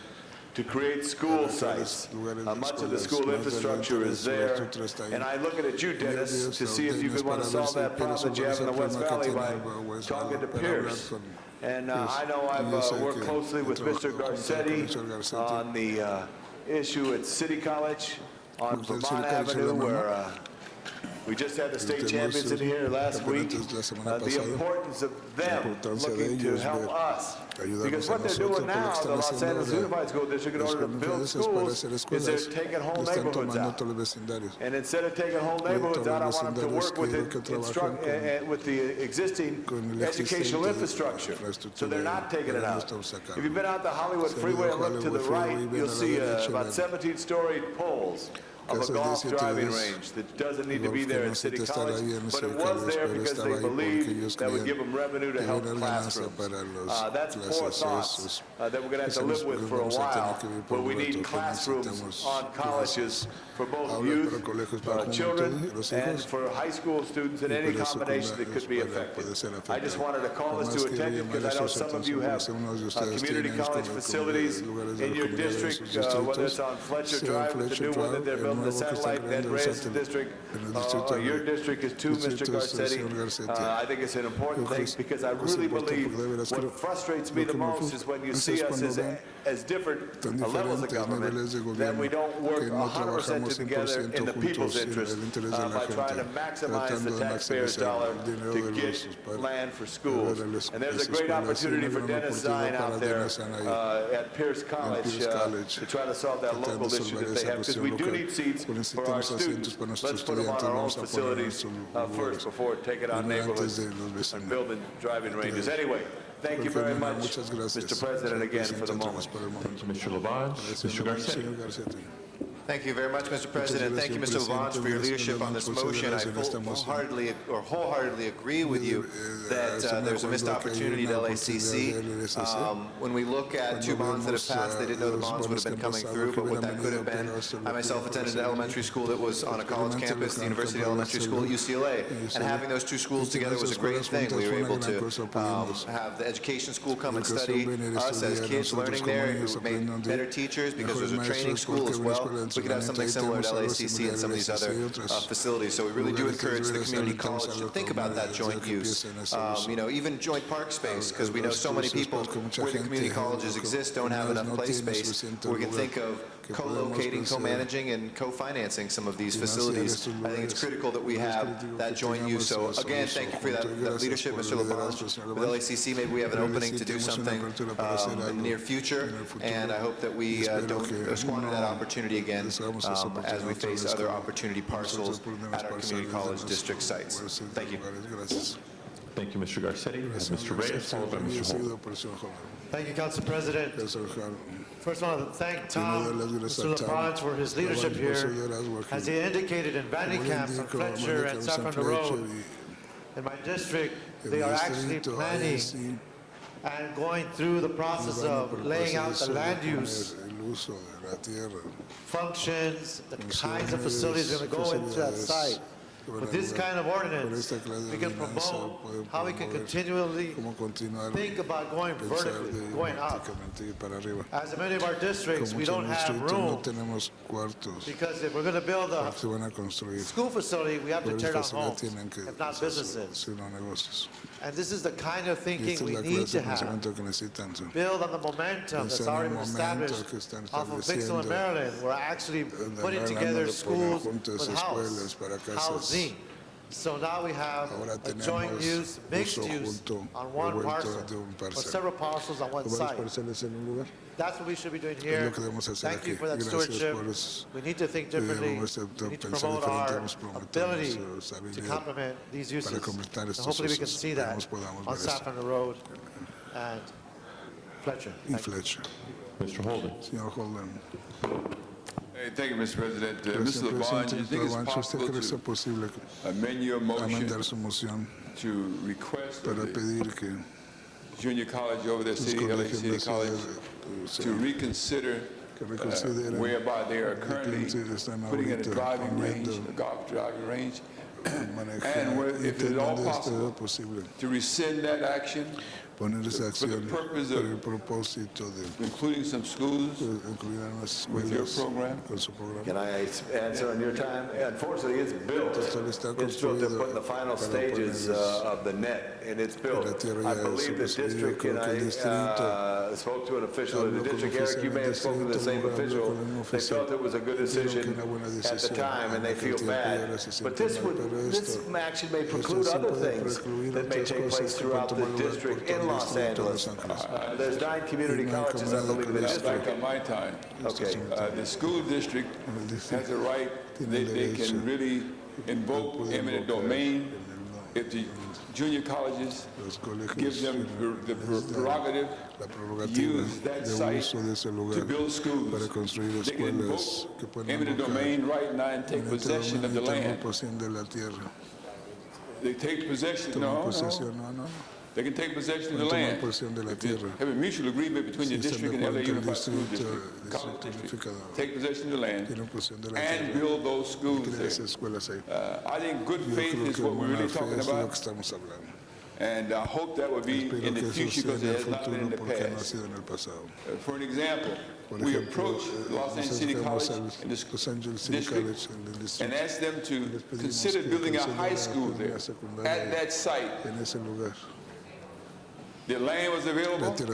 to create school sites. Much of the school infrastructure is there. And I'm looking at you, Dennis, to see if you could want to solve that problem that you have in the West Valley by talking to Pierce. And I know I've worked closely with Mr. Garcetti on the issue at City College on Vermont Avenue, where we just had the state champions in here last week. The importance of them looking to help us. Because what they're doing now, the Los Angeles Unified School District, in order to build schools, is they're taking whole neighborhoods out. And instead of taking whole neighborhoods out, I want them to work with the existing educational infrastructure. So they're not taking it out. If you've been out the Hollywood Freeway and look to the right, you'll see about 17-story poles of a golf driving range that doesn't need to be there at City College, but it was there because they believed that would give them revenue to help classrooms. That's poor thoughts that we're going to have to live with for a while, where we need classrooms on colleges for both youth, children, and for high school students, and any combination that could be effective. I just wanted to call this to attention because I know some of you have community college facilities in your district, whether it's on Fletcher Drive with the new one that they're building, the satellite Ed Reyes district. Your district is too, Mr. Garcetti. I think it's an important thing because I really believe what frustrates me the most is when you see us as different levels of government, that we don't work 100% together in the people's interest by trying to maximize the taxpayer's dollar to get land for schools. And there's a great opportunity for Dennis Zine out there at Pierce College to try to solve that local issue that they have, because we do need seats for our students. Let's put them on our own facilities first before taking on neighborhoods and building driving ranges. Anyway, thank you very much, Mr. President, again for the moment. Thank you, Mr. Labange. Mr. Garcetti. Thank you very much, Mr. President. Thank you, Mr. Labange, for your leadership on this motion. I wholeheartedly agree with you that there's a missed opportunity to LACC. When we look at two bonds that have passed, they didn't know the bonds would have been coming through, but what that could have been. I myself attended an elementary school that was on a college campus, the University Elementary School at UCLA, and having those two schools together was a great thing. We were able to have the education school come and study us as kids learning there, who made better teachers because there's a training school as well. We could have something similar to LACC and some of these other facilities. So we really do encourage the community college to think about that joint use. Even joint park space, because we know so many people where the community colleges exist don't have enough play space. We can think of co-locating, co-managing, and co-financing some of these facilities. I think it's critical that we have that joint use. So again, thank you for that leadership, Mr. Labange. With LACC, maybe we have an opening to do something in the near future, and I hope that we don't squander that opportunity again as we face other opportunity parcels at our community college district sites. Thank you. Thank you, Mr. Garcetti. Mr. Reyes, followed by Mr. Holt. Thank you, Council President. First, I want to thank Tom, Mr. Labange, for his leadership here. As he indicated in Bannicamp from Fletcher and Saffron Road, in my district, they are actually planning and going through the process of laying out the land use functions, the kinds of facilities are going to go into that site. With this kind of ordinance, we can promote how we can continually think about going vertically, going up. As in many of our districts, we don't have room because if we're going to build a school facility, we have to tear down homes, if not businesses. And this is the kind of thinking we need to have. Build on the momentum that's already been established off of Bixel and Maryland. We're actually putting together schools with housing. So now we have a joint use, mixed use on one parcel, or several parcels on one site. That's what we should be doing here. Thank you for that stewardship. We need to think differently. We need to promote our ability to complement these uses. And hopefully we can see that on Saffron Road and Fletcher. Mr. Holden. Hey, thank you, Mr. President. Mr. LeBron, do you think it's possible to amend your motion to request of the junior college over there, LA City College, to reconsider whereby they are currently putting in a driving range, a golf driving range, and if it is all possible, to rescind that action for the purpose of including some schools with your program? Can I answer on your time? Unfortunately, it's built. It's built. They're putting the final stages of the net, and it's built. I believe the district, and I spoke to an official in the district. Eric, you may have spoken to the same official. They felt it was a good decision at the time, and they feel bad. But this action may preclude other things that may take place throughout the district in Los Angeles. There's 9 community colleges, I believe, in the district. Back on my time. Okay. The school district has a right, they can really invoke eminent domain if the junior colleges gives them the prerogative to use that site to build schools. They can invoke eminent domain right now and take possession of the land. They take possession, no. They can take possession of the land. Have a mutual agreement between the district and the LA Unified School District, college district. Take possession of the land and build those schools there. I think good faith is what we're really talking about. And I hope that would be in the future because it has not been in the past. For an example, we approached Los Angeles City College and the district and asked them to consider building a high school there at that site. The land was available. It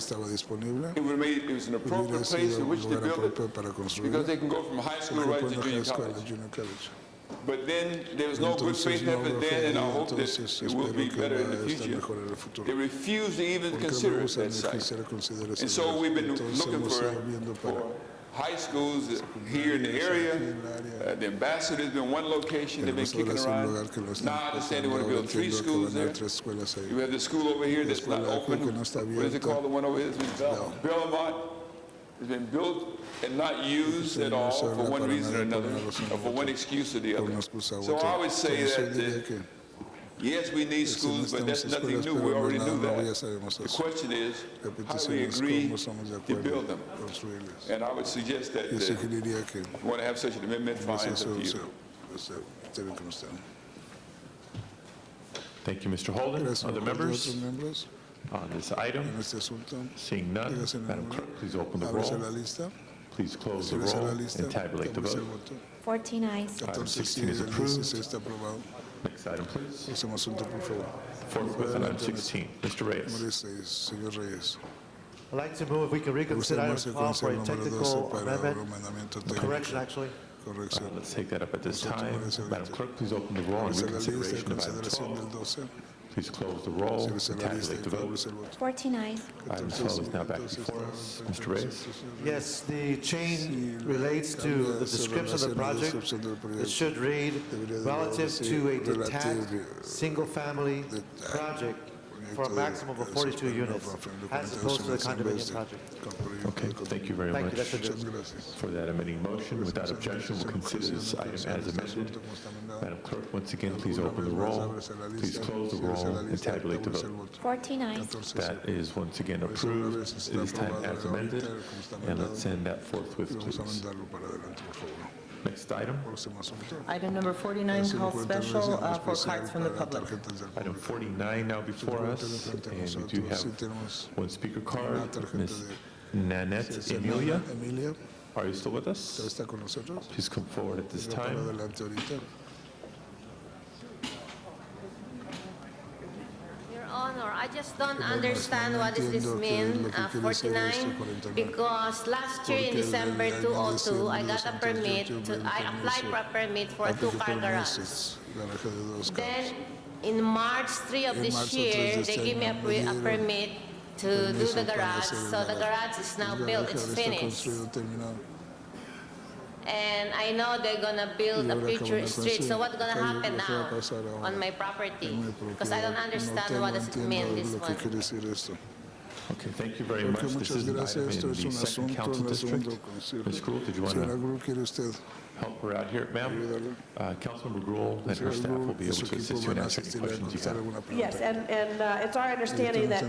was an appropriate place in which to build it because they can go from high school right to junior college. But then there was no good faith effort then, and I hope that it will be better in the future. They refused to even consider that site. And so we've been looking for high schools here in the area. The ambassador has been one location they've been kicking around. Now I understand they want to build 3 schools there. You have the school over here that's not open. What is it called, the one over here? Belmont. It's been built and not used at all for one reason or another, or for one excuse or the other. So I would say that, yes, we need schools, but that's nothing new. We already knew that. The question is, how do we agree to build them? And I would suggest that if you want to have such an amendment, fine, it's up to you. Thank you, Mr. Holden. Other members on this item? Seeing none, Madam Clerk, please open the roll. Please close the roll and tabulate the vote. 14 ayes. Item 16 is approved. Next item, please. Forthwith on item 16. Mr. Reyes. I'd like to move if we can reconsider item 12 for a technical amendment, correction actually. Let's take that up at this time. Madam Clerk, please open the roll on reconsideration of item 12. Please close the roll and tabulate the vote. 14 ayes. Item 12 is now back before us. Mr. Reyes? Yes, the change relates to the description of the project. It should read, relative to a detached, single-family project for a maximum of 42 units, as opposed to the condominium project. Okay, thank you very much That's it. for that amending motion. Without objection, we'll consider this item as amended. Madam Clerk, once again, please open the roll, please close the roll, and tabulate the vote. 49. That is once again approved, this time as amended, and let's send that forthwith, please. Next item. Item number 49, call special for cards from the public. Item 49 now before us, and we do have one speaker card, Ms. Nanette Emilia. Are you still with us? Please come forward at this time. Your Honor, I just don't understand what does this mean, 49, because last year in December 2002, I got a permit, I applied for a permit for a two-car garage. Then, in March 3 of this year, they gave me a permit to do the garage, so the garage is now built, it's finished. And I know they're gonna build a future street, so what's gonna happen now on my property? Because I don't understand what does it mean, this one. Okay, thank you very much. This is an item in the second council district. Ms. Gruhl, did you want to help her out here, ma'am? Councilmember Gruhl and her staff will be able to assist you and answer any questions you have. Yes, and it's our understanding that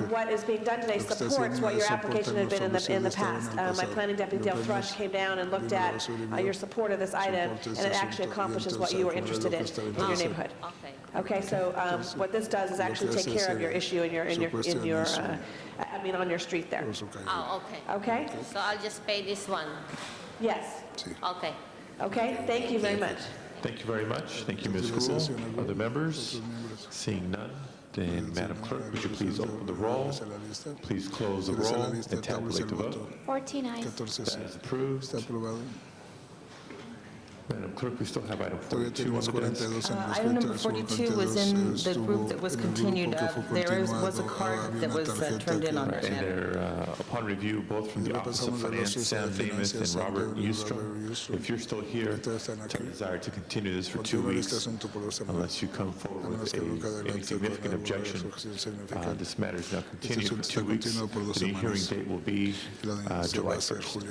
what is being done today supports what your application had been in the past. My planning deputy, Dale Thrush, came down and looked at your support of this item, and it actually accomplishes what you were interested in your neighborhood. Okay. Okay, so what this does is actually take care of your issue on your street there. Oh, okay. Okay? So I'll just pay this one. Yes. Okay. Okay, thank you very much. Thank you very much. Thank you, Ms. Gruhl. Other members? Seeing none, then Madam Clerk, would you please open the roll, please close the roll, and tabulate the vote. 49. That is approved. Madam Clerk, we still have item 42 on the desk. Item number 42 was in the group that was continued. There was a card that was turned in on that And matter. there, upon review, both from the Office of Finance, Sam Namath and Robert Newstrom, if you're still here, to desire to continue this for 2 weeks, unless you come forward with any significant objection, this matter is now continued for 2 weeks. The new hearing date will be July 1st.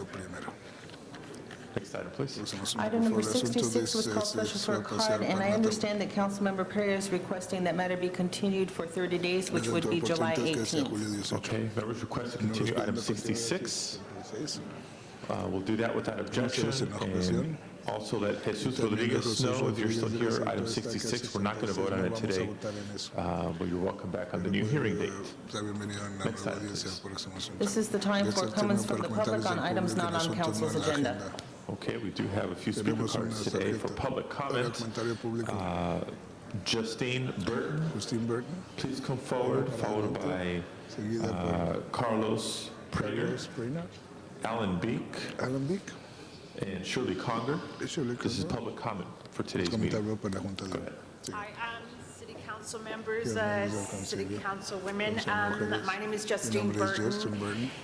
Next item, please. Item number 66 was called special for a card, and I understand that Councilmember Perez is requesting that matter be continued for 30 days, which would be July 18th. Okay, members request to continue item 66. We'll do that without objection. And also let Jesus Rodriguez know, if you're still here, item 66, we're not going to vote on it today, but you're welcome back on the new hearing date. Next item, please. This is the time for comments from the public on items not on council's agenda. Okay, we do have a few speaker cards today for public comment. Justine Burton, please come forward, followed by Carlos Prater, Alan Beek, and Shirley Conger. This is public comment for today's meeting. Go ahead. Hi, City Council members, City Council women. My name is Justine Burton,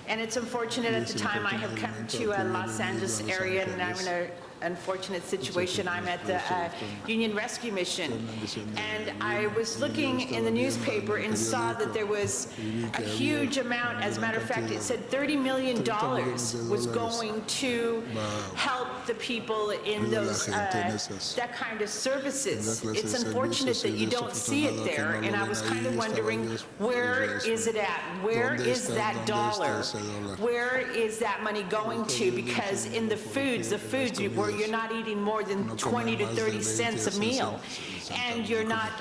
and it's unfortunate at the time I have come to Los Angeles area, and I'm in an unfortunate situation. I'm at the Union Rescue Mission, and I was looking in the newspaper and saw that there was a huge amount. As a matter of fact, it said $30 million was going to help the people in those that kind of services. It's unfortunate that you don't see it there, and I was kind of wondering, where is it at? Where is that dollar? Where is that money going to? Because in the foods where you're not eating more than 20 to 30 cents a meal, and you're not,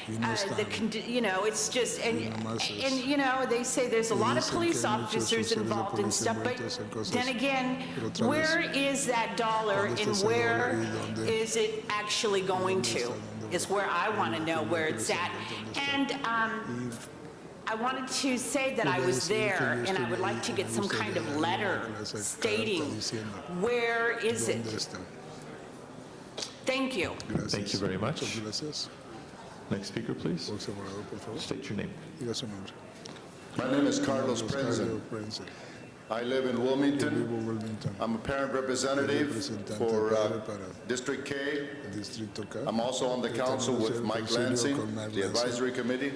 it's just, and they say there's a lot of police officers involved and stuff, but then again, where is that dollar and where is it actually going to? Is where I want to know where it's at. And I wanted to say that I was there, and I would like to get some kind of letter stating where is it. Thank you. Thank you very much. Next speaker, please. State your name. My name is Carlos Prensa. I live in Wilmington. I'm a parent representative for District K. I'm also on the council with Mike Lansing, the advisory committee.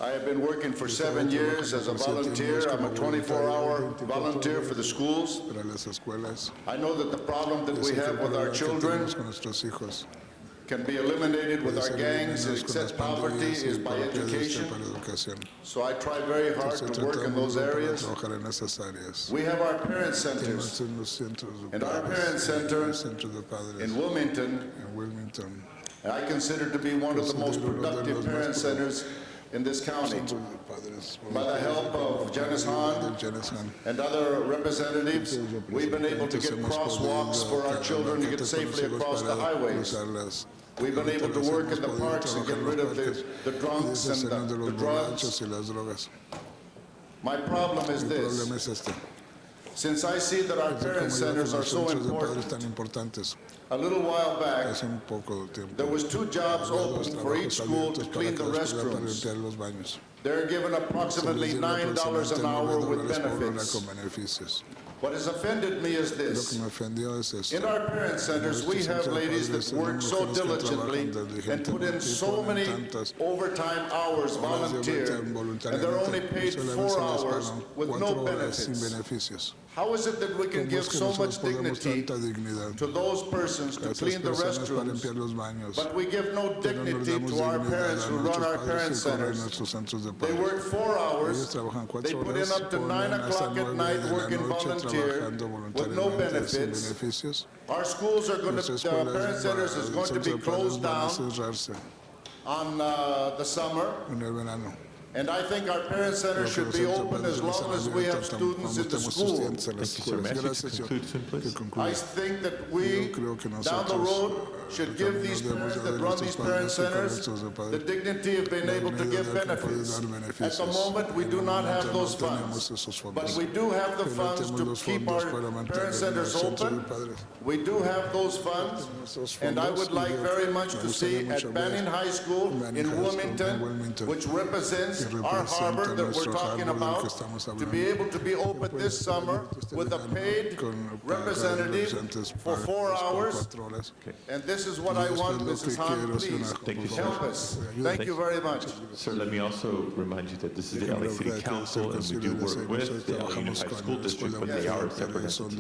I have been working for 7 years as a volunteer. I'm a 24-hour volunteer for the schools. I know that the problem that we have with our children can be eliminated with our gangs, except poverty is by education. So I try very hard to work in those areas. We have our parent centers, and our parent center in Wilmington, I consider to be one of the most productive parent centers in this county. By the help of Janice Hahn and other representatives, we've been able to get crosswalks for our children to get safely across the highways. We've been able to work in the parks and get rid of the drunks and the drugs. My problem is this. Since I see that our parent centers are so important, a little while back, there was 2 jobs open for each school to clean the restrooms. They're given approximately $9 an hour with benefits. What has offended me is this. In our parent centers, we have ladies that work so diligently and put in so many overtime hours volunteer, and they're only paid 4 hours with no benefits. How is it that we can give so much dignity to those persons to clean the restrooms, but we give no dignity to our parents who run our parent centers? They work 4 hours, they put in up to 9 o'clock at night working volunteer with no benefits. Our schools are going to, our parent centers is going to be closed down on the summer. And I think our parent center should be open as long as we have students in the school. I think that we, down the road, should give these parents that run these parent centers the dignity of being able to give benefits. At the moment, we do not have those funds, but we do have the funds to keep our parent centers open. We do have those funds, and I would like very much to see at Banning High School in Wilmington, which represents our harbor that we're talking about, to be able to be open this summer with a paid representative for 4 hours. And this is what I want, Mrs. Hahn, please help us. Thank you very much. Sir, let me also remind you that this is the LA City Council, and we do work with the LA Unified School District, but they are a separate entity.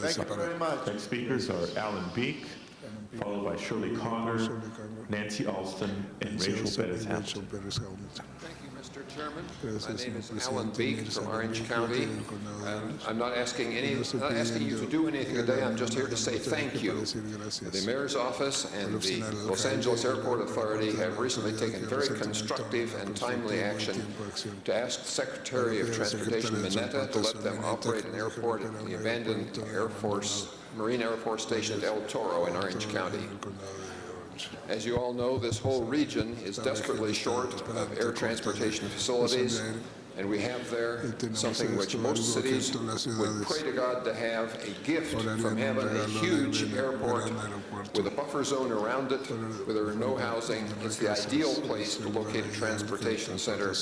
Thank you very much. Next speakers are Alan Beek, followed by Shirley Conger, Nancy Alston, and Rachel Bettis-Hamilton. Mr. Chairman. My name is Alan Beek from Orange County. I'm not asking you to do anything today. I'm just here to say thank you. The Mayor's Office and the Los Angeles Airport Authority have recently taken very constructive and timely action to ask the Secretary of Transportation Mineta to let them operate an airport at the abandoned Marine Air Force Station at El Toro in Orange County. As you all know, this whole region is desperately short of air transportation facilities, and we have there something which most cities would pray to God to have, a gift from heaven, a huge airport with a buffer zone around it, where there are no housing. It's the ideal place to locate a transportation center,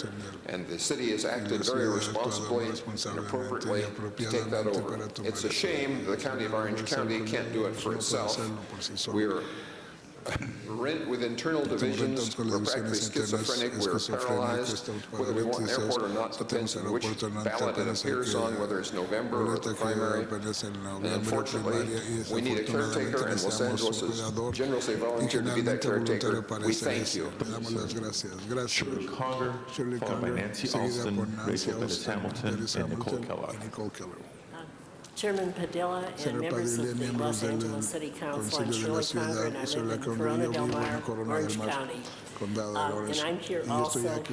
and the city has acted very responsibly and appropriately to take that over. It's a shame the County of Orange County can't do it for itself. We're rent with internal divisions. We're practically schizophrenic. We're paralyzed. Whether we want an airport or not depends on which ballot it appears on, whether it's November or the primary. And unfortunately, we need a caretaker, and Los Angeles has generously volunteered to be that caretaker. We thank you. Shirley Conger, followed by Nancy Alston, Rachel Bettis-Hamilton, and Nicole Kellogg. Chairman Padilla and members of the Los Angeles City Council, I'm Shirley Conger, and I live in Corona del Mar, Orange County. And I'm here also, thank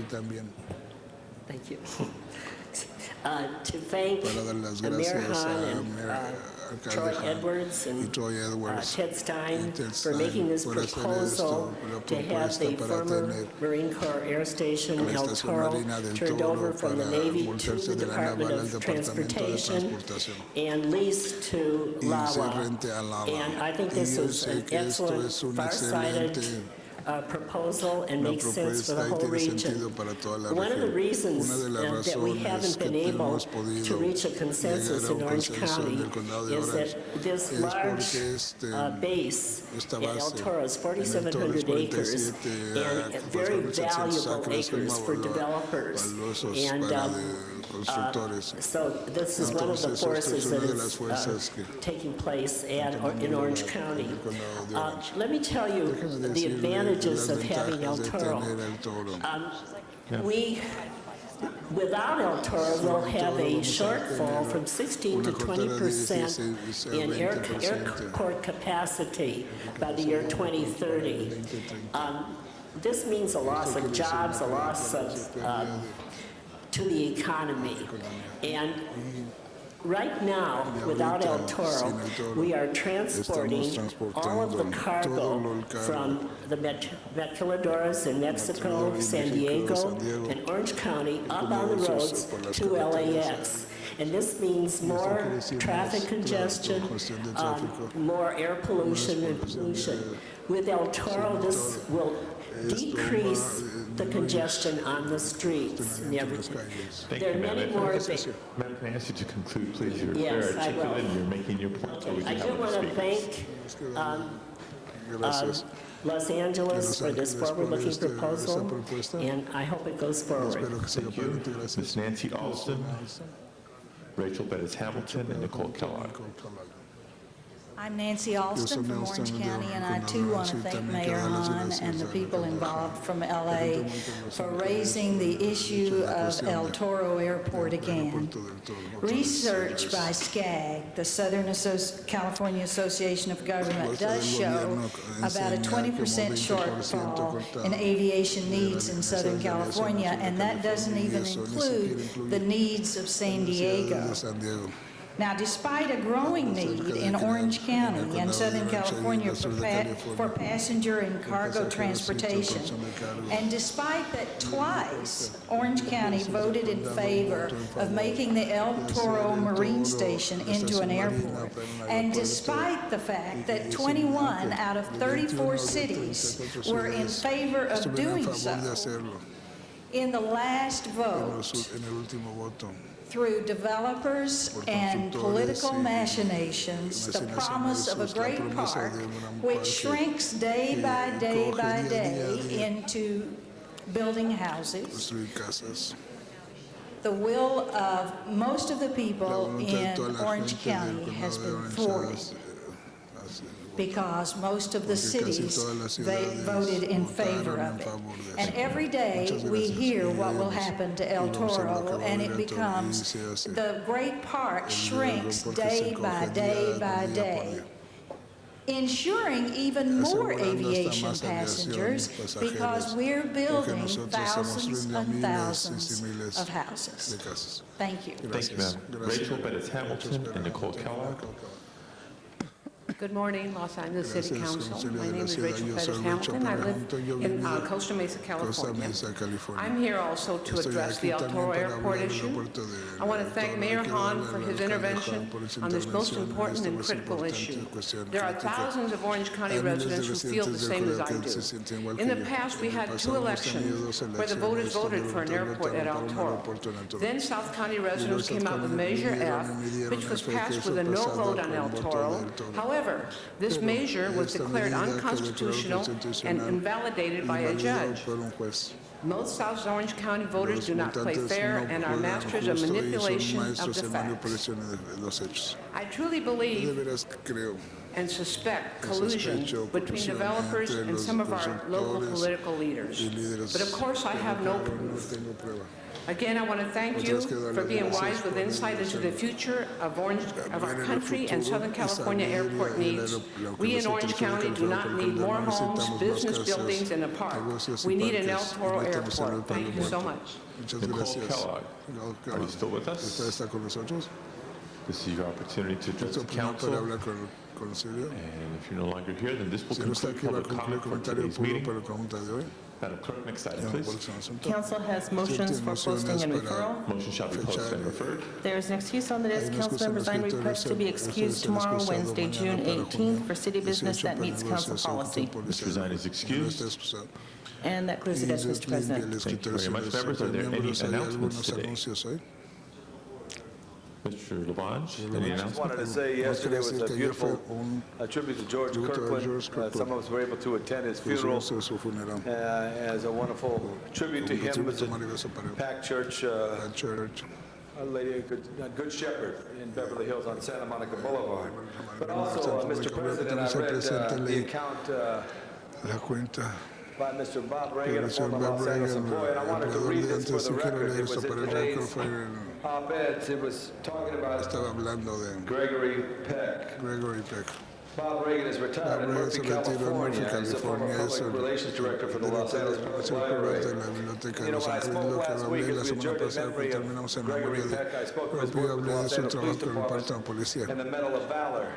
you, to thank Mayor Hahn and Troy Edwards and Ted Stein for making this proposal to have the former Marine Corps Air Station El Toro turned over from the Navy to the Department of Transportation and leased to LAWA. And I think this is an excellent, far-sighted proposal and makes sense for the whole region. One of the reasons that we haven't been able to reach a consensus in Orange County is that this large base at El Toro is 4,700 acres and very valuable acres for developers. And so this is one of the forces that is taking place in Orange County. Let me tell you the advantages of having El Toro. Without El Toro, we'll have a shortfall from 16 to 20% in airport capacity by the year 2030. This means a loss of jobs, a loss of to the economy. And right now, without El Toro, we are transporting all of the cargo from the maquiladoras in Mexico, San Diego, and Orange County up on the roads to LAX. And this means more traffic congestion, more air pollution and pollution. With El Toro, this will decrease the congestion on the streets and everything. There are many more things. Madam, can I ask you to conclude, please? You're Yes, very articulate and you're making your point. So we I can do have want to speakers. thank Los Angeles for this forward-looking proposal, and I hope it goes forward. Thank you. Ms. Nancy Alston, Rachel Bettis Hamilton, and Nicole Kellogg. I'm Nancy Alston from Orange County, and I too want to thank Mayor Hahn and the people involved from LA for raising the issue of El Toro Airport again. Research by SCAG, the Southern California Association of Government, does show about a 20% shortfall in aviation needs in Southern California, and that doesn't even include the needs of San Diego. Now, despite a growing need in Orange County and Southern California for passenger and cargo transportation, and despite that twice Orange County voted in favor of making the El Toro Marine Station into an airport, and despite the fact that 21 out of 34 cities were in favor of doing so, in the last vote, through developers and political machinations, the promise of a great park, which shrinks day by day by day into building houses. The will of most of the people in Orange County has been thwarted, because most of the cities voted in favor of it. And every day we hear what will happen to El Toro, and it becomes the great park shrinks day by day by day, ensuring even more aviation passengers, because we're building thousands and thousands of houses. Thank you. Thank you, ma'am. Rachel Bettis Hamilton and Nicole Kellogg. Good morning, Los Angeles City Council. My name is Rachel Bettis Hamilton. I live in Costa Mesa, California. I'm here also to address the El Toro Airport issue. I want to thank Mayor Hahn for his intervention on this most important and critical issue. There are thousands of Orange County residents who feel the same as I do. In the past, we had 2 elections where the voters voted for an airport at El Toro. Then South County residents came out with Measure F, which was passed with a no vote on El Toro. However, this measure was declared unconstitutional and invalidated by a judge. Most South Orange County voters do not play fair and are masters of manipulation of the facts. I truly believe and suspect collusion between developers and some of our local political leaders. But of course, I have no proof. Again, I want to thank you for being wise with insight into the future of our country and Southern California airport needs. We in Orange County do not need more homes, business buildings, and a park. We need an El Toro airport. Thank you so much. Nicole Kellogg, are you still with us? This is your opportunity to address the council. And if you're no longer here, then this will Si no está conclude aquí, va a public concluir comment el for comentario today's público meeting. para la pregunta de hoy. Madam Clerk, next item, please. Council has motions for posting and referral. Motion shall be posted and referred. There is an excuse on the desk. Councilmember Zine requests to be excused tomorrow, Wednesday, June 18th, for city business that meets council policy. Mr. Zine is excused. And that clears the desk, Mr. President. Thank you very much, members. Are there any announcements today? Mr. Labange, any I just wanted to announcements? say yesterday was a beautiful tribute to George Kirkland. Some of us were able to attend his funeral as a wonderful tribute to him. It was a packed church. A lady, a good shepherd in Beverly Hills on Santa Monica Boulevard. But also, Mr. President, I read the account by Mr. Bob Reagan, a former Los Angeles employee, and I wanted to read this for the record. It was in today's op-eds. It was talking about Gregory Peck. Bob Reagan is retired in Murphy, California. He's a former public relations director for the Los Angeles Public Library. You know, when I spoke last week, as we adjourned in memory of Gregory Peck, I spoke of his work with the Los Angeles Police Department and the Medal of Valor.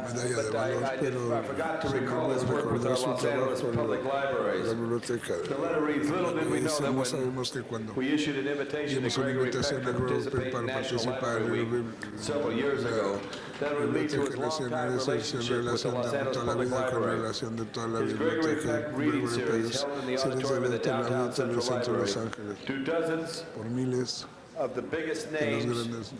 But I forgot to recall his work with our Los Angeles Public Libraries. The letter reads, little did we know that when we issued an invitation to Gregory Peck to participate in National Library Week several years ago, that would lead to his long-time relationship with the Los Angeles Public Library. His Gregory Peck reading series held in the auditorium of the downtown Central Library. Do dozens of the biggest names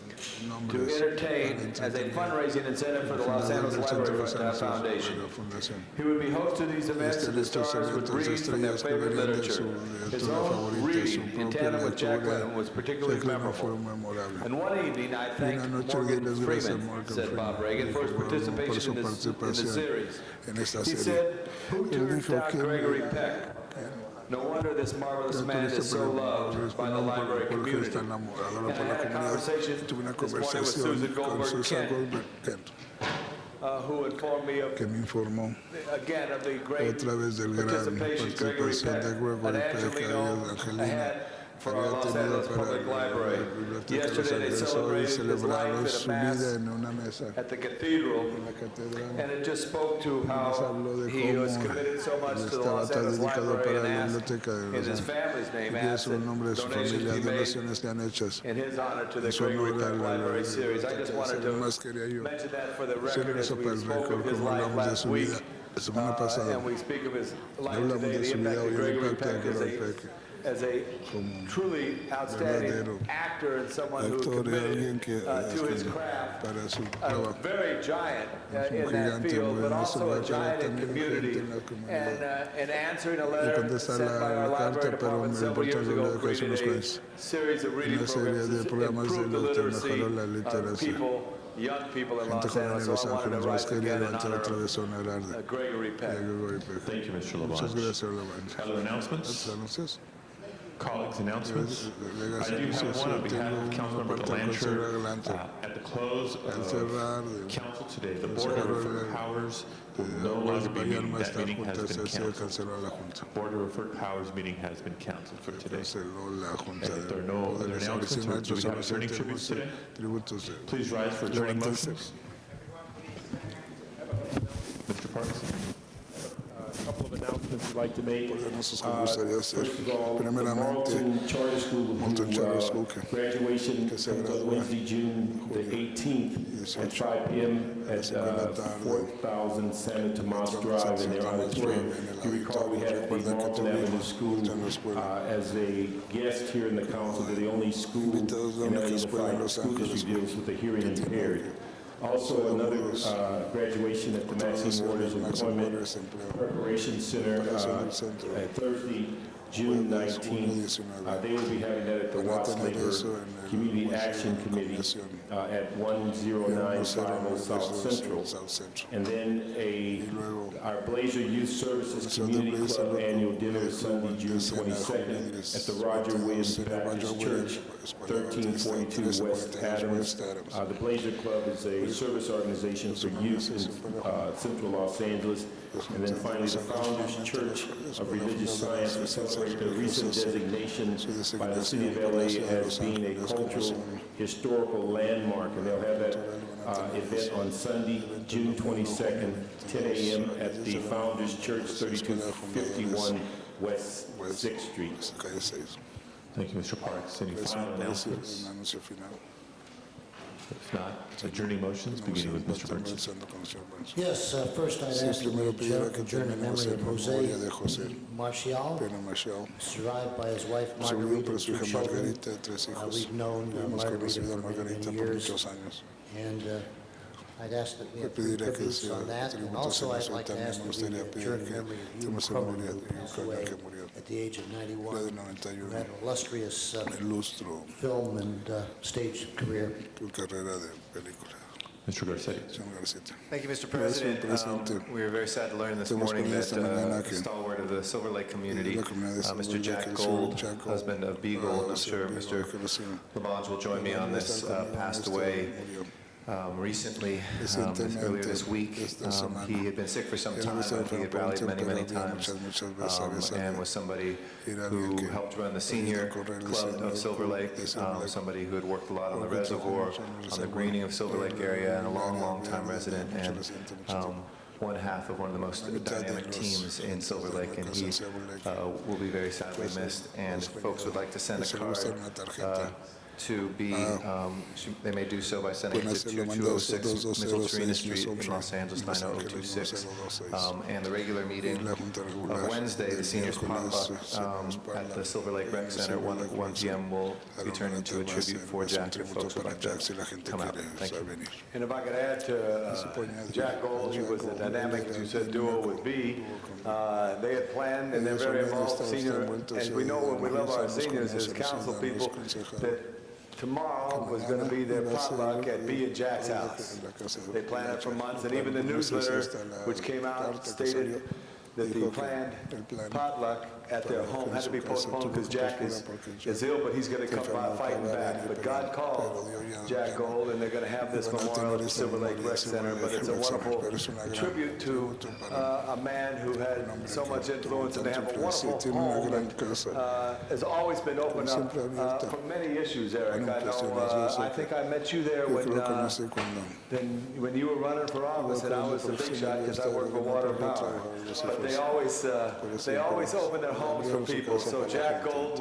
to entertain as a fundraising incentive for the Los Angeles Library Foundation. He would be host to these events and the stars would read from their favorite literature. His own reading in tandem with Jack Lemmon was particularly memorable. And one evening I thanked Morgan Freeman, said Bob Reagan, for his participation in the series. He said, who turned out Gregory Peck? No wonder this marvelous man is so loved by the library community. And I had a conversation this morning with Susan Goldberg-Kent, who informed me of, again, of the great participation Gregory Peck and Angelino had for our Los Angeles Public Library. Yesterday they celebrated his life in a mass at the cathedral, and it just spoke to how he was committed so much to the Los Angeles Library and asked, in his family's name, asked that donations be made in his honor to the Gregory Peck Library series. I just wanted to mention that for the record as we spoke of his life last week, and we speak of his life today, the impact of Gregory Peck as a truly outstanding actor and someone who committed to his craft, a very giant in that field, but also a giant in community. And answering a letter sent by our library department several years ago, created a series of reading programs to improve the literacy of people, young people in Los Angeles. So I wanted to rise again in honor of Gregory Peck. Thank you, Mr. Labange. Other announcements? Colleagues, announcements. I do have one on behalf of Councilmember Delancher. At the close of council today, the Board of Referred Powers will no longer be meeting. That meeting has been canceled. Board of Referred Powers meeting has been canceled for today. And if there are no other announcements, or do we have adjourning tributes today? Please rise for adjourning motions. Mr. Parks. A couple of announcements we'd like to make. First of all, the Marlton Charter School, graduation comes on Wednesday, June the 18th at 5 p.m. at 4000 Santa Tomas Drive in their auditorium. You recall we had the Marlton Avenue School as a guest here in the council. They're the only school in the Unified School District deals with the hearing impaired. Also, another graduation at the Maxine Waters Employment Preparation Center at Thursday, June 19th. They will be having that at the Watts Labor Community Action Committee at 10950 South Central. And then our Blazer Youth Services Community Club annual dinner Sunday, June 22nd at the Roger Williams Baptist Church, 1342 West Adams. The Blazer Club is a service organization for youth in Central Los Angeles. And then finally, the Founders Church of Religious Science will celebrate the recent designation by the City of LA as being a cultural historical landmark, and they'll have that event on Sunday, June 22nd, 10 a.m. at the Founders Church, 3251 West 6th Street. Thank you, Mr. Parks. Any final announcements? If not, adjourning motions, beginning with Mr. Burns. Yes, first I'd ask that we adjourn in memory of Jose Marcial, survived by his wife Margarita and 2 children. We've known Margarita for many years, and I'd ask that we have 3 tributes on that, and also I'd like to ask that we adjourn in memory of Hugh Cronin, who passed away at the age of 91, who had an illustrious film and stage career. Mr. Garcetti. Thank you, Mr. President. We were very sad to learn this morning that a stalwart of the Silver Lake community, Mr. Jack Gold, husband of Beagle, and I'm sure Mr. Labange will join me on this, passed away recently, earlier this week. He had been sick for some time, but he had rallied many times, and was somebody who helped run the senior club of Silver Lake, somebody who had worked a lot on the reservoir, on the greening of Silver Lake area, and a long time resident, and one half of one of the most dynamic teams in Silver Lake, and he will be very sadly missed. And if folks would like to send a card to be, they may do so by sending it to 2206 Mitchell Serena Street in Los Angeles, 90026. And the regular meeting of Wednesday, the seniors potluck at the Silver Lake Rec Center, 1 p.m. will be turned into a tribute for Jack if folks would like to come out. Thank you. And if I could add to Jack Gold, he was a dynamic, as you said, duo with B. They had planned, and they're very involved, senior, and we know when we love our seniors as council people, that tomorrow was going to be their potluck at B and Jack's house. They planned it for months, and even the newsletter, which came out, stated that the planned potluck at their home had to be postponed because Jack is ill, but he's going to come by fighting back. But God called Jack Gold, and they're going to have this memorial at the Silver Lake Rec Center. But it's a wonderful tribute to a man who had so much influence, and they have a wonderful home and has always been open up for many issues, Eric. I know, I think I met you there when you were running for office, and I was the big shot because I worked for Water and Power. But they always open their homes for people. So Jack Gold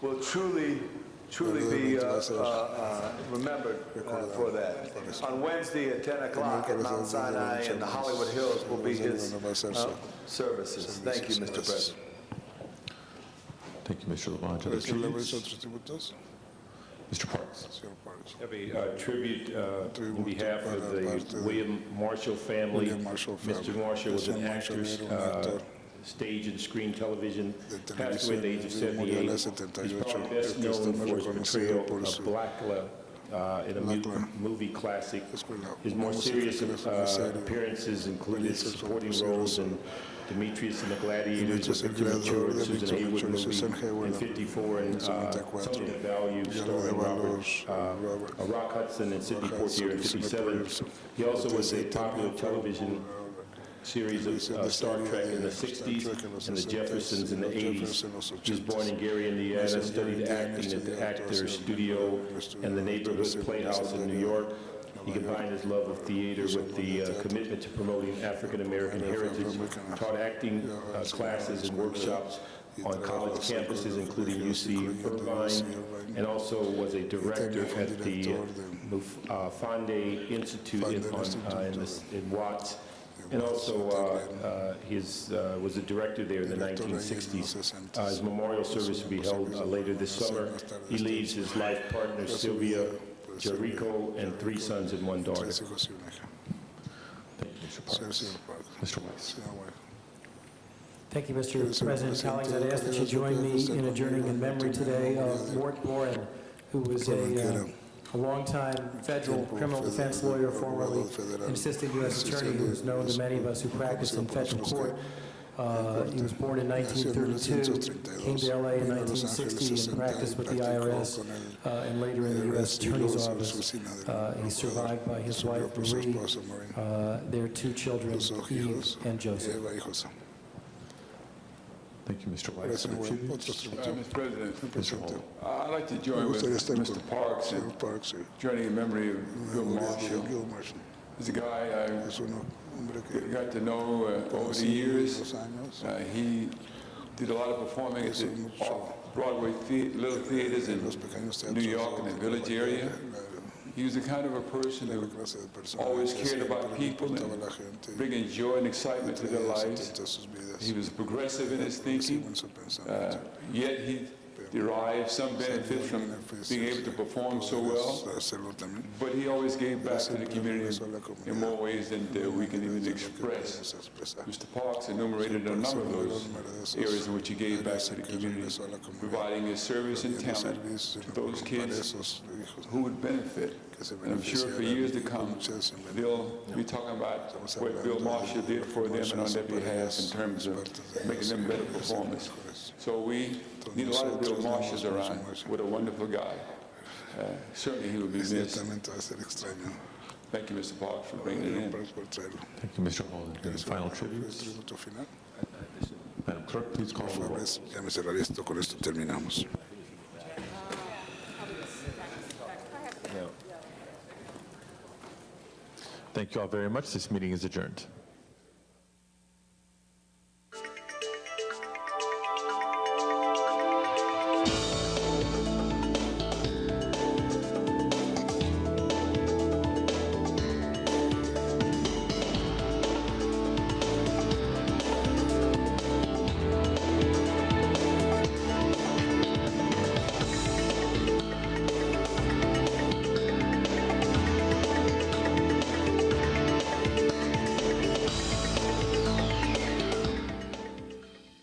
will truly be remembered for that. On Wednesday at 10 o'clock at Mount Sinai and the Hollywood Hills will be his services. Thank you, Mr. President. Thank you, Mr. Labange. Other tributes? Mr. Parks. Have a tribute on behalf of the William Marshall family. Mr. Marshall was an actor, stage and screen television, passed away at the age of 78. He's probably best known for his portrayal of Blackula in a movie classic. His more serious appearances included supporting roles in Demetrius and the Gladiators, with Victor Mature, and Susan Haywood movie in 54, and Something of Value, starring Rock Hudson and Sidney Poitier in 57. He also was a popular television series of Star Trek in the 60s and the Jeffersons in the 80s. He was born in Gary, Indiana, studied acting at the Actors Studio and the Neighborhood Playhouse in New York. He combined his love of theater with the commitment to promoting African-American heritage, taught acting classes and workshops on college campuses, including UC Irvine, and also was a director at the Fonde Institute in Watts. And also, was a director there in the 1960s. His memorial service will be held later this summer. He leaves his life partner, Sylvia Jericho, and 3 sons and 1 daughter. Thank you, Mr. Parks. Mr. Weiss. Thank you, Mr. President. Colleagues, I'd ask that you join me in adjourning in memory today of Mort Boren, who was a longtime federal criminal defense lawyer, formerly an assistant U.S. attorney who is known to many of us who practice in federal court. He was born in 1932, came to L.A. in 1960 and practiced with the IRS and later in the U.S. Attorney's Office. He's survived by his wife, Marie, their 2 children, Eve and Joseph. Thank you, Mr. White. Gracias, For Juan. tributes. Mr. President, Mr. Hall. I'd like to Me join with gustaría estar Mr. Parks in señor Parks, joining in memory of Bill Marshall. Gil Marshall. He's a guy Es un hombre que I got to know over the conocí years. los años. He did a lot of performing at the Broadway little theaters in New York and the Village area. He was the kind of a person who always cared about people and bringing joy and excitement to their lives. He was progressive in his thinking, yet he derived some benefits from being able to perform so well. But he always gave back to the community in more ways than we can even express. Mr. Parks enumerated a number of those areas in which he gave back to the community, providing his service and talent to those kids who would benefit. And I'm sure for years to come, they'll be talking about what Bill Marshall did for them and on their behalf in terms of making them better performers. So we need a lot of Bill Marshalls around. What a wonderful guy. Certainly he will be missed. Thank you, Mr. Parks, for bringing it in. Thank you, Mr. Hall. Any final tributes? Madam Clerk, please call the roll. Ya me cerraré esto, con esto terminamos. Thank you all very much. This meeting is adjourned.